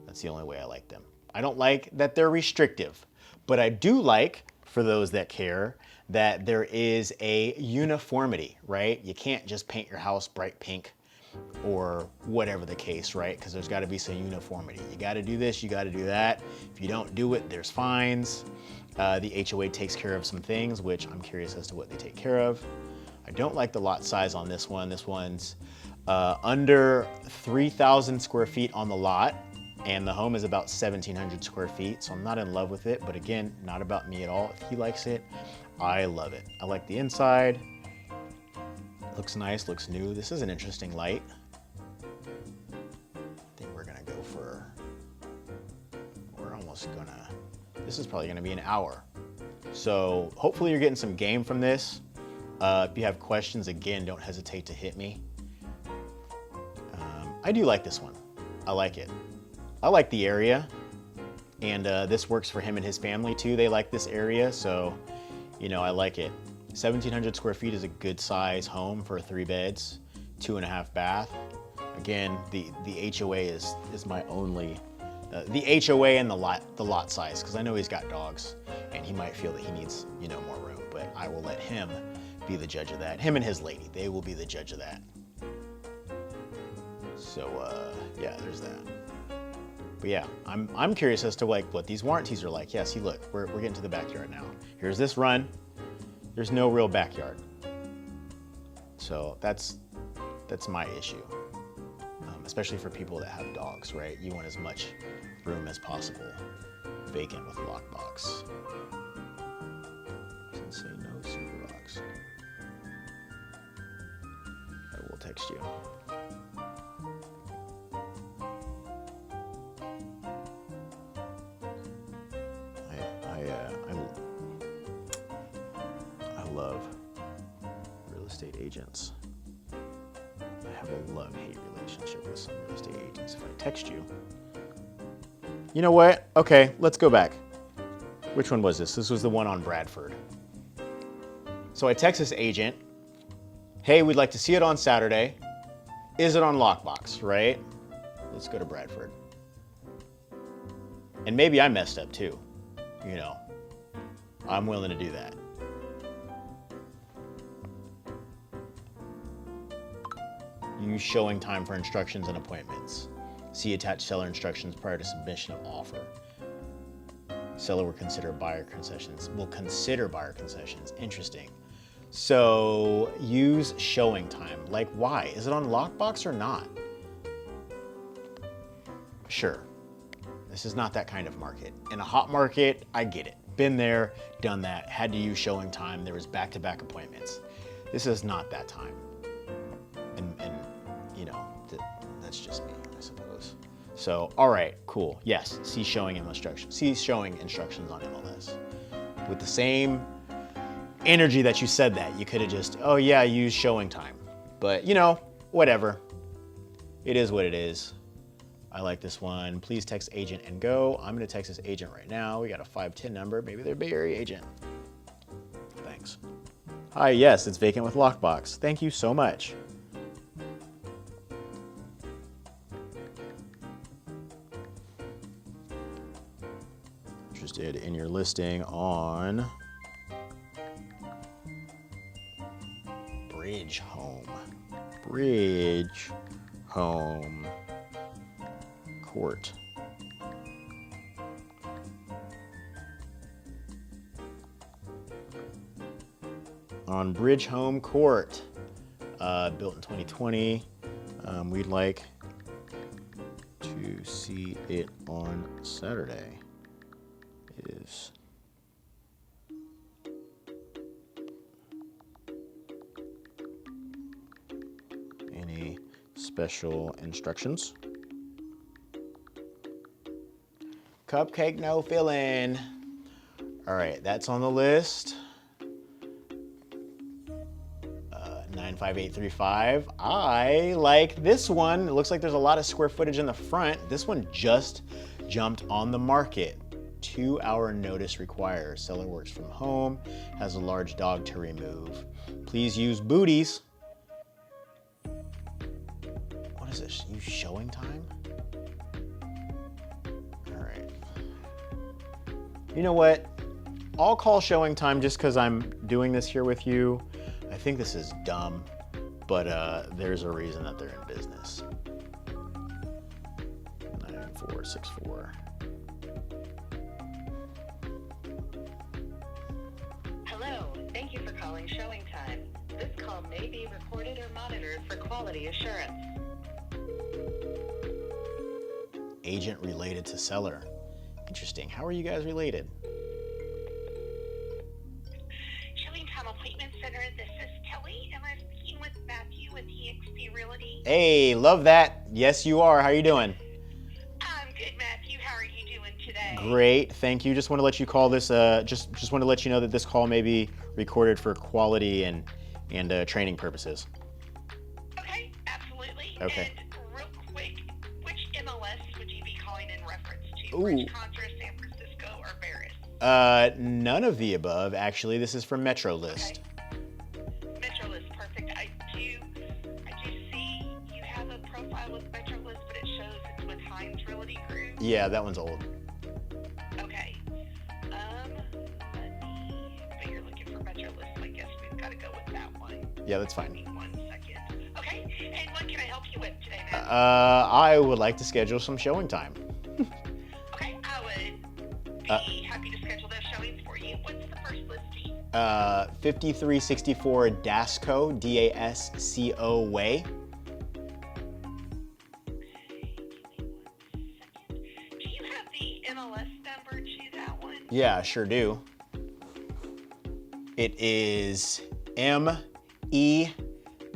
That's the only way I like them. I don't like that they're restrictive, but I do like, for those that care, that there is a uniformity, right? You can't just paint your house bright pink or whatever the case, right? Because there's got to be some uniformity. You got to do this, you got to do that. If you don't do it, there's fines. The HOA takes care of some things, which I'm curious as to what they take care of. I don't like the lot size on this one. This one's under 3,000 square feet on the lot. And the home is about 1,700 square feet, so I'm not in love with it, but again, not about me at all. If he likes it, I love it. I like the inside. Looks nice, looks new. This is an interesting light. I think we're gonna go for, this is probably gonna be an hour. So hopefully you're getting some game from this. If you have questions, again, don't hesitate to hit me. I do like this one. I like it. I like the area, and this works for him and his family too. They like this area, so you know, I like it. 1,700 square feet is a good size home for 3 beds, 2.5 bath. Again, the HOA is my only, the HOA and the lot size, because I know he's got dogs and he might feel that he needs, you know, more room, but I will let him be the judge of that. Him and his lady, they will be the judge of that. So yeah, there's that. But yeah, I'm curious as to like what these warranties are like. Yeah, see, look, we're getting to the backyard now. Here's this run. There's no real backyard. So that's my issue. Especially for people that have dogs, right? You want as much room as possible. Vacant with lockbox. Doesn't say no super box. I will text you. I love real estate agents. I have a love-hate relationship with some real estate agents. If I text you, you know what? Okay, let's go back. Which one was this? This was the one on Bradford. So I text this agent, hey, we'd like to see it on Saturday. Is it on lockbox, right? Let's go to Bradford. And maybe I messed up too. You know, I'm willing to do that. Use showing time for instructions and appointments. See attached seller instructions prior to submission of offer. Seller will consider buyer concessions. Interesting. So use showing time. Like why? Is it on lockbox or not? Sure. This is not that kind of market. In a hot market, I get it. Been there, done that, had to use showing time. There was back-to-back appointments. This is not that time. And you know, that's just me, I suppose. So, all right, cool. Yes, see showing instructions. See showing instructions on MLS. With the same energy that you said that, you could have just, oh yeah, use showing time. But you know, whatever. It is what it is. I like this one. Please text agent and go. I'm gonna text this agent right now. We got a 510 number. Maybe they're a Bay Area agent. Thanks. Hi, yes, it's vacant with lockbox. Thank you so much. Interested in your listing on Bridge Home. Bridge Home Court. On Bridge Home Court, built in 2020. We'd like to see it on Saturday. Is any special instructions? Cupcake, no filling. All right, that's on the list. 95835. I like this one. It looks like there's a lot of square footage in the front. This one just jumped on the market. 2-hour notice required. Seller works from home, has a large dog to remove. Please use booties. What is this? Use showing time? All right. You know what? I'll call showing time just because I'm doing this here with you. I think this is dumb, but there's a reason that they're in business. 9464. Hello, thank you for calling Showing Time. This call may be recorded or monitored for quality assurance. agent related to seller. Interesting. How are you guys related? Showing Time Appointment Center, this is Kelly. Am I speaking with Matthew with eXp Realty? Hey, love that. Yes, you are. How are you doing? I'm good, Matthew. How are you doing today? Great, thank you. Just want to let you call this. Just want to let you know that this call may be recorded for quality and training purposes. Okay, absolutely. Okay. And real quick, which MLS would you be calling in reference to? Ooh. Bridge Contra, San Francisco, or Barris? None of the above, actually. This is from MetroList. Okay. MetroList, perfect. I do see you have a profile with MetroList, but it shows it's with Hines Realty Group. Yeah, that one's old. Okay. But you're looking for MetroList, so I guess we've got to go with that one. Yeah, that's Give fine. me 1 second. Okay, and what can I help you with today, Matt? I would like to schedule some showing time. Okay, I would be happy to schedule those showings for you. What's the first listing? 5364 Dasco, D-A-S-C-O Way. Do you have the MLS number to that one? Yeah, sure do. It is M-E,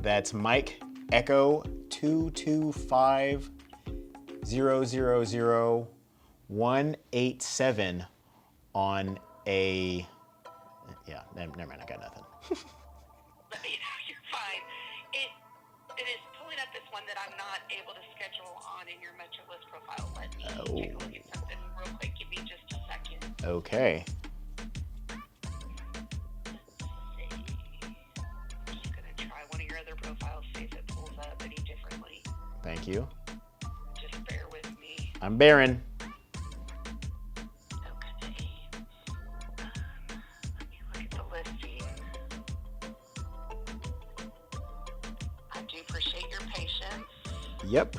that's Mike, Echo 225-000-187 on a, yeah, never mind, I got nothing. You're fine. It is pulling up this one that I'm not able to schedule on in your MetroList profile. Let me take a look at something real quick. Give me just a second. Okay. Let's see. I'm just gonna try one of your other profiles, see if it pulls up any differently. Thank you. Just bear with me. I'm Baron. Okay. Let me look at the listing. I do appreciate your patience. Yep.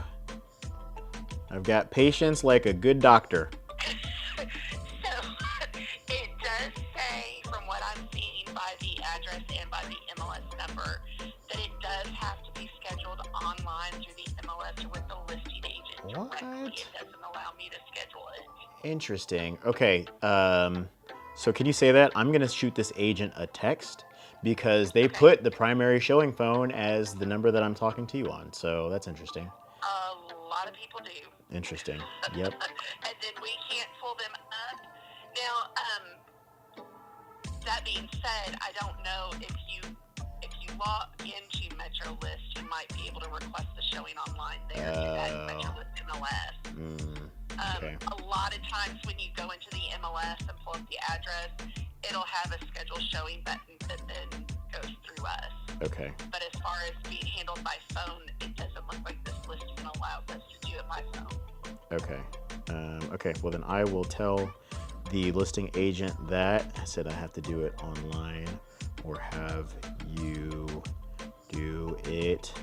I've got patience like a good doctor. So, it does say, from what I'm seeing by the address and by the MLS number, that it does have to be scheduled online through the MLS or with the listing agent directly. What? It doesn't allow me to schedule it. Interesting. Okay. So can you say that? I'm going to shoot this agent a text because they put the primary showing phone as the number that I'm talking to you on. So that's interesting. A lot of people do. Interesting. Yep. And then we can't pull them up. Now, that being said, I don't know if you log into MetroList, you might be able to request the showing online there through that MetroList MLS. Okay. A lot of times when you go into the MLS and pull up the address, it'll have a schedule showing button that then goes through us. Okay. But as far as being handled by phone, it doesn't look like this listing allows us to do it by phone. Okay. Okay. Well, then I will tell the listing agent that I said I have to do it online or have you do it.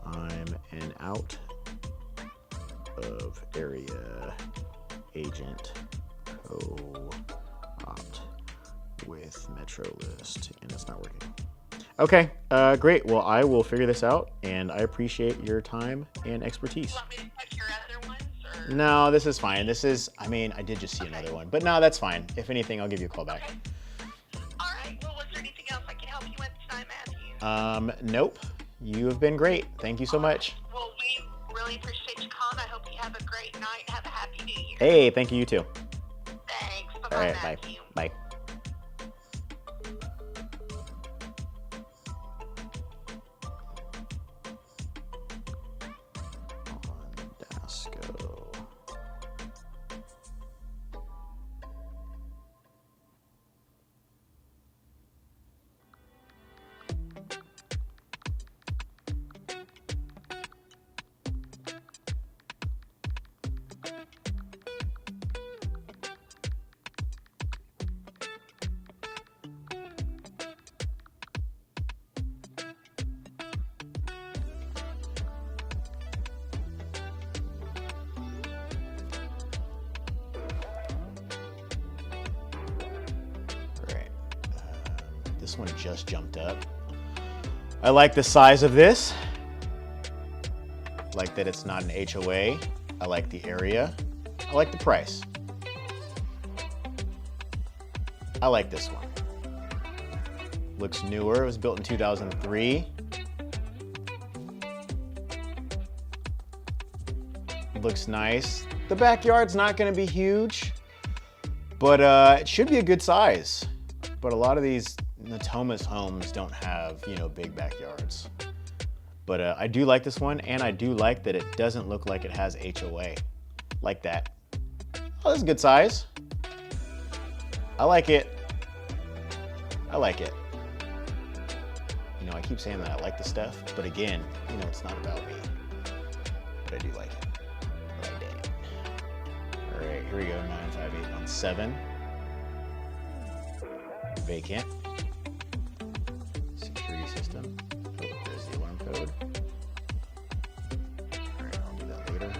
I'm an out of area agent co-opt with MetroList, and it's not working. Okay, great. Well, I will figure this out, and I appreciate your time and expertise. You want me to check your other ones? Or? No, this is fine. This is, I mean, I did just see another one, but no, that's fine. If anything, I'll give you a call back. Okay. All right. Well, was there anything else I can help you with tonight, Matthew? Nope. You have been great. Thank you so much. Well, we really appreciate you calling. I hope you have a great night. Have a happy New Year. Hey, thank you, you too. Thanks. Bye-bye, All right, bye. Matthew. Bye. This one just jumped up. I like the size of this. I like that it's not an HOA. I like the area. I like the price. I like this one. Looks newer. It was built in 2003. Looks nice. The backyard's not going to be huge, but it should be a good size. But a lot of these Natomas homes don't have, you know, big backyards. But I do like this one, and I do like that it doesn't look like it has HOA. Like that. Oh, this is a good size. I like it. I like it. You know, I keep saying that I like the stuff, but again, you know, it's not about me. But I do like it. I like that. All right, here we go, 95817. Vacant. Security system. Oh, there's the alarm code. All right, I'll do that later.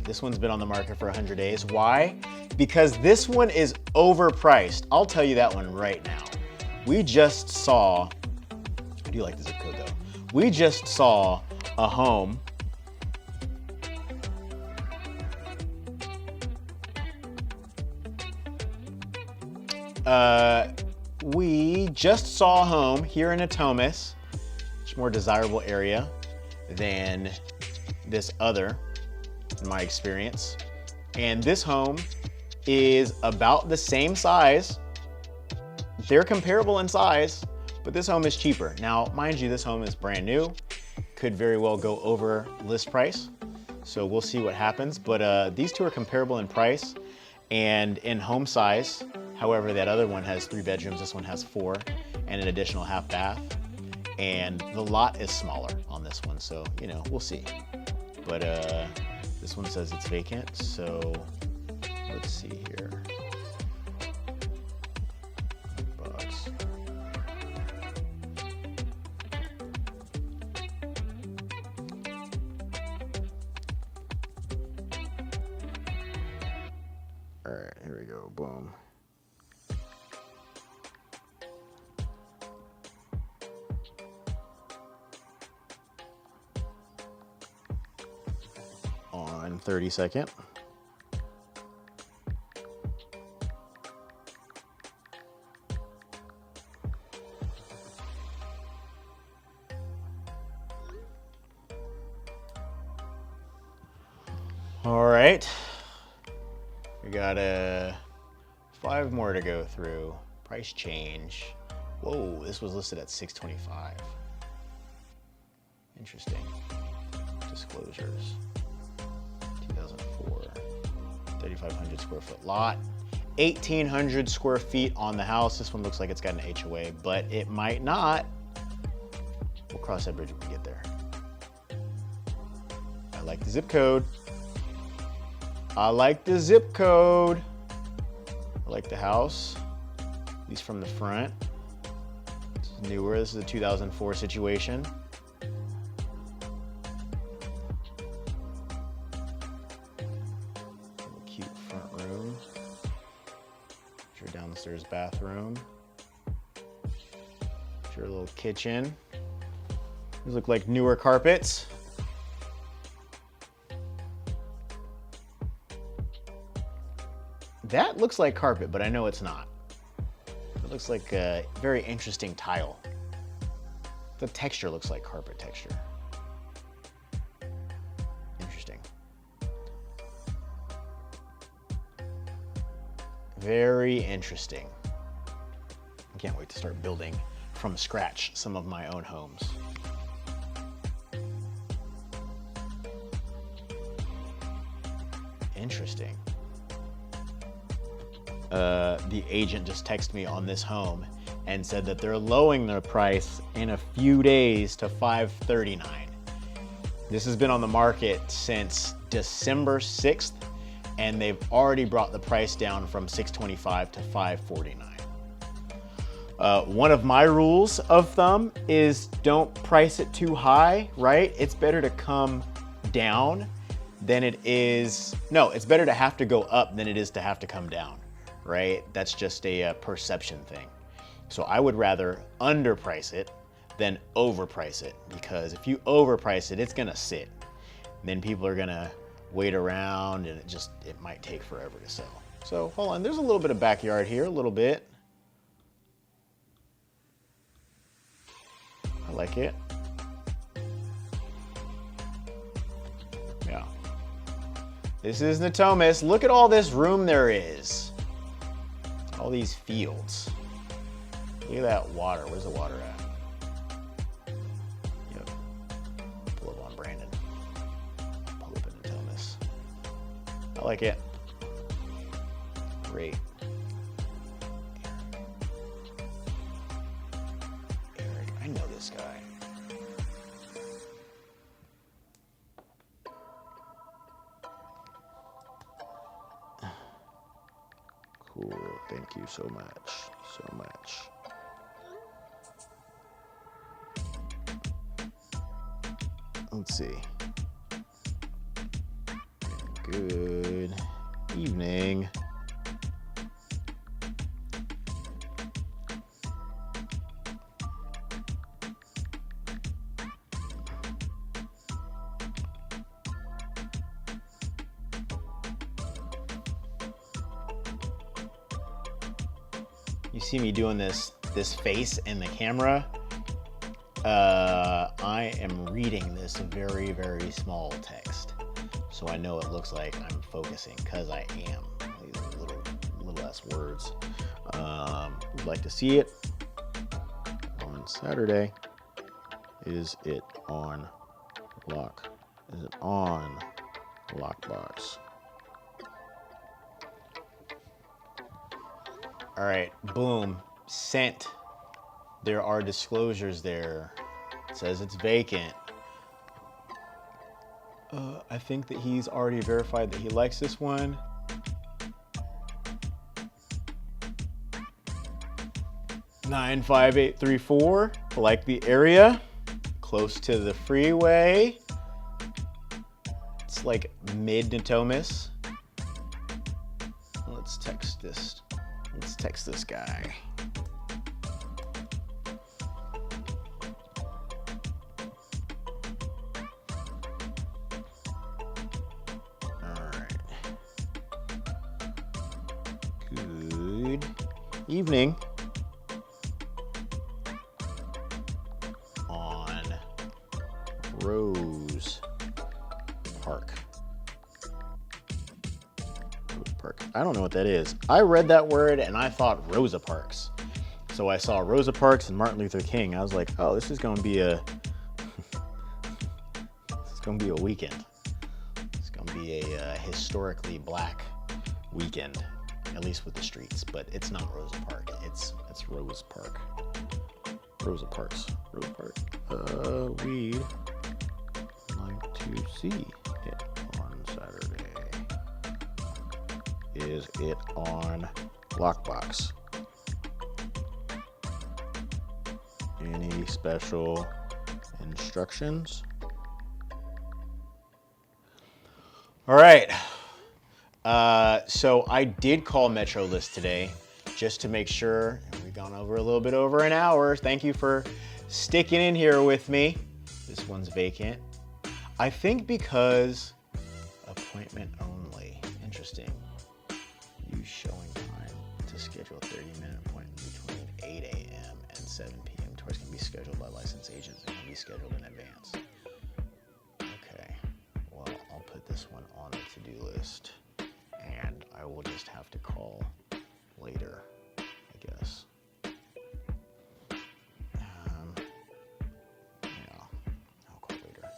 This one's been on the market for 100 days. Why? Because this one is overpriced. I'll tell you that one right now. We just saw, I do like the zip code though. We just saw a home we just saw a home here in Natomas, much more desirable area than this other, in my experience. And this home is about the same size. They're comparable in size, but this home is cheaper. Now, mind you, this home is brand new. Could very well go over list price. So we'll see what happens. But these two are comparable in price and in home size. However, that other one has 3 bedrooms. This one has 4 and an additional half bath. And the lot is smaller on this one. So, you know, we'll see. But this one says it's vacant. So let's see here. Box. All right, here we go. Boom. On 32nd. All right, we got 5 more to go through. Price change. Whoa, this was listed at $625. Interesting. Disclosures. 2004. 3,500 square foot lot. 1,800 square feet on the house. This one looks like it's got an HOA, but it might not. We'll cross that bridge when we get there. I like the zip code. I like the zip code. I like the house, at least from the front. This is newer. This is a 2004 situation. Cute front room. Your downstairs bathroom. Your little kitchen. These look like newer carpets. That looks like carpet, but I know it's not. It looks like a very interesting tile. The texture looks like carpet texture. Interesting. Very interesting. I can't wait to start building from scratch some of my own homes. Interesting. The agent just texted me on this home and said that they're lowering their price in a few days to $539. This has been on the market since December 6th, and they've already brought the price down from $625 to $549. One of my rules of thumb is don't price it too high, right? It's better to come down than it is, no, it's better to have to go up than it is to have to come down, right? That's just a perception thing. So I would rather underprice it than overprice it, because if you overprice it, it's gonna sit. Then people are gonna wait around, and it might take forever to sell. So hold on, there's a little bit of backyard here, a little bit. I like it. Yeah. This is Natomas. Look at all this room there is. All these fields. Look at that water. Where's the water at? Yep. Pull up on Brandon. Pull up in Natomas. I like it. Great. Eric, I know this guy. Cool. Thank you so much. So much. Let's see. Good evening. You see me doing this face in the camera. I am reading this very, very small text. So I know it looks like I'm focusing, because I am. These are little less words. Would like to see it on Saturday. Is it on lock? Is it on lockbox? All right, boom, sent. There are disclosures there. It says it's vacant. I think that he's already verified that he likes this one. $95834. Like the area, close to the freeway. It's like mid Natomas. Let's text this. Let's text this guy. All right. Good evening. On Rose Park. I don't know what that is. I read that word and I thought Rosa Parks. So I saw Rosa Parks and Martin Luther King. I was like, oh, this is going to be a weekend. It's going to be a historically black weekend, at least with the streets. But it's not Rosa Park. It's Rose Park. Rosa Parks. Rose Park. We'd like to see it on Saturday. Is it on lockbox? Any special instructions? All right. So I did call Metro List today just to make sure. We've gone over a little bit over an hour. Thank you for sticking in here with me. This one's vacant. I think because appointment only. Interesting. Use showing time to schedule a 30-minute appointment between 8 a.m. and 7 p.m. Tours can be scheduled by licensed agents and can be scheduled in advance. Okay, well, I'll put this one on the to-do list, and I will just have to call later, I guess. Yeah, I'll call later.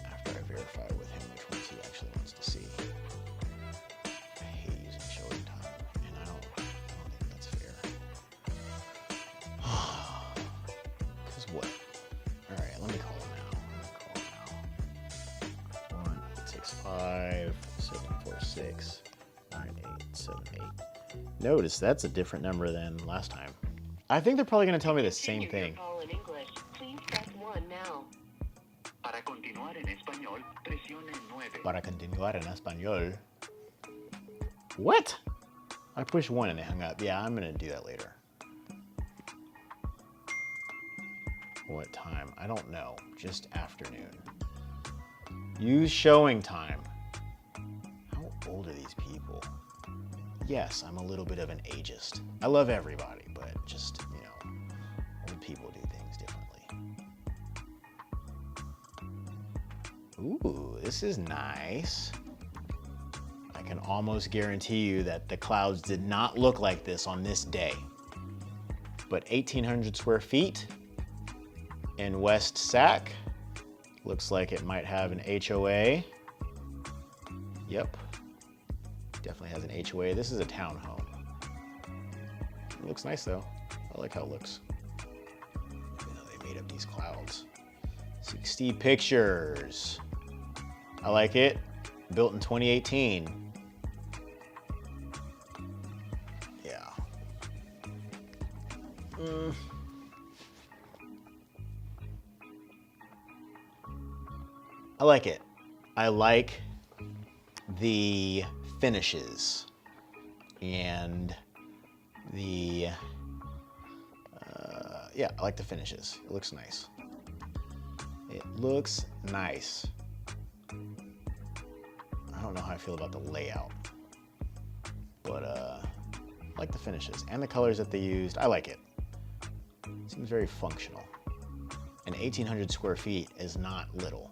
After I verify with him which ones he actually wants to see. I hate using showing time, and I don't think that's fair. Cause what? All right, let me call him now. 1-865-746-9878. Notice that's a different number than last time. I think they're probably going to tell me the same thing. In English, please press 1 now. Para continuar en español, presione 9. Para continuar en español. What? I pushed 1 and it hung up. Yeah, I'm going to do that later. What time? I don't know. Just afternoon. Use showing time. How old are these people? Yes, I'm a little bit of an ageist. I love everybody, but just, you know, old people do things differently. Ooh, this is nice. I can almost guarantee you that the clouds did not look like this on this day. But 1,800 square feet in West Sac. Looks like it might have an HOA. Yep, definitely has an HOA. This is a townhome. It looks nice though. I like how it looks. You know, they made up these clouds. 60 pictures. I like it. Built in 2018. Yeah. I like it. I like the finishes and the, yeah, I like the finishes. It looks nice. It looks nice. I don't know how I feel about the layout, but I like the finishes and the colors that they used. I like it. Seems very functional. And 1,800 square feet is not little.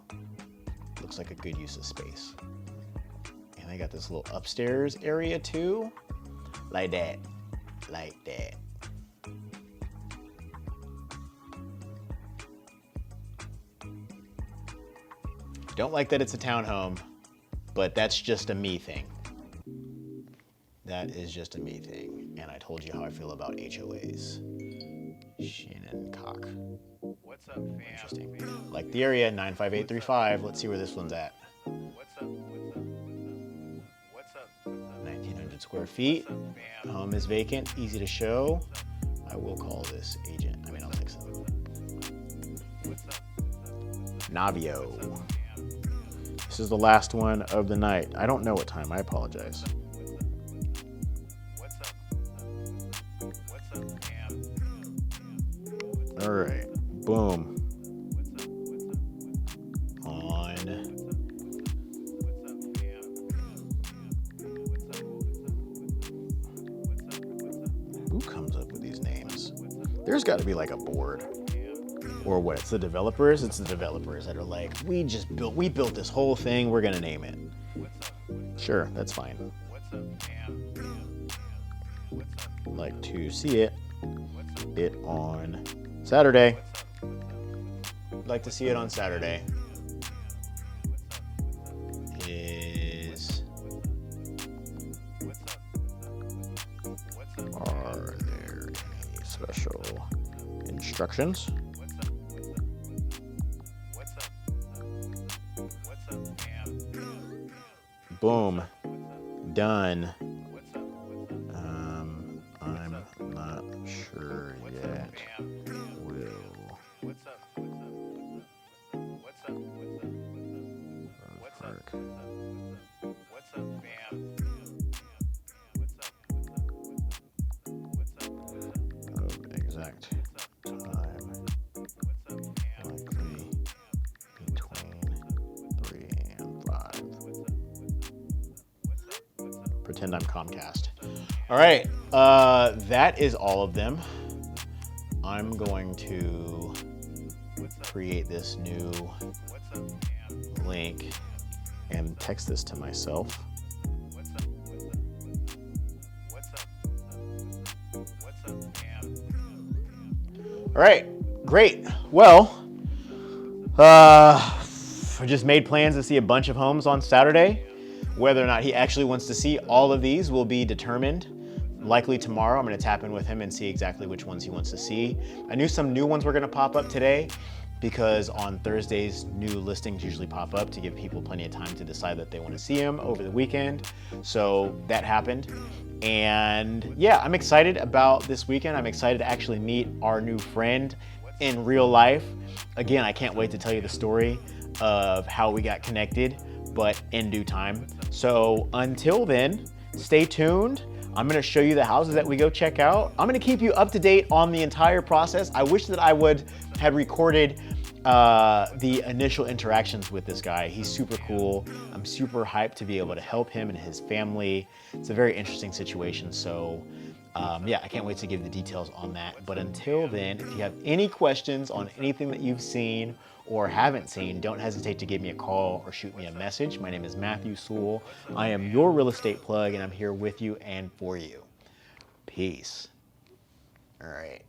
Looks like a good use of space. And they got this little upstairs area too. Like that. Like that. Don't like that it's a townhome, but that's just a me thing. That is just a me thing. And I told you how I feel about HOAs. Shannon Cock. What's up, fam? Interesting. Like the area, 95835. Let's see where this one's at. What's up? What's up? 1,900 square feet. The home is vacant, easy to show. I will call this agent. I mean, I'll text them. Navio. This is the last one of the night. I don't know what time. I apologize. All right. Boom. On. Who comes up with these names? There's got to be like a board. Or what? It's the developers? It's the developers that are like, we built this whole thing, we're gonna name it. Sure, that's fine. I'd like to see it on Saturday. I'd like to see it on Saturday. Are there any special instructions? Boom. Done. I'm not sure yet. Exact time likely between 3 and 5. Pretend I'm Comcast. All right, that is all of them. I'm going to create this new link and text this to myself. All right, great. Well, I just made plans to see a bunch of homes on Saturday. Whether or not he actually wants to see all of these will be determined. Likely tomorrow, I'm gonna tap in with him and see exactly which ones he wants to see. I knew some new ones were gonna pop up today because on Thursdays, new listings usually pop up to give people plenty of time to decide that they wanna see them over the weekend. So that happened. And yeah, I'm excited about this weekend. I'm excited to actually meet our new friend in real life. Again, I can't wait to tell you the story of how we got connected, but in due time. So until then, stay tuned. I'm gonna show you the houses that we go check out. I'm gonna keep you up to date on the entire process. I wish that I had recorded the initial interactions with this guy. He's super cool. I'm super hyped to be able to help him and his family. It's a very interesting situation. So yeah, I can't wait to give the details on that. But until then, if you have any questions on anything that you've seen or haven't seen, don't hesitate to give me a call or shoot me a message. My name is Matthew Sewell. I am your real estate plug, and I'm here with you and for you. Peace. All right.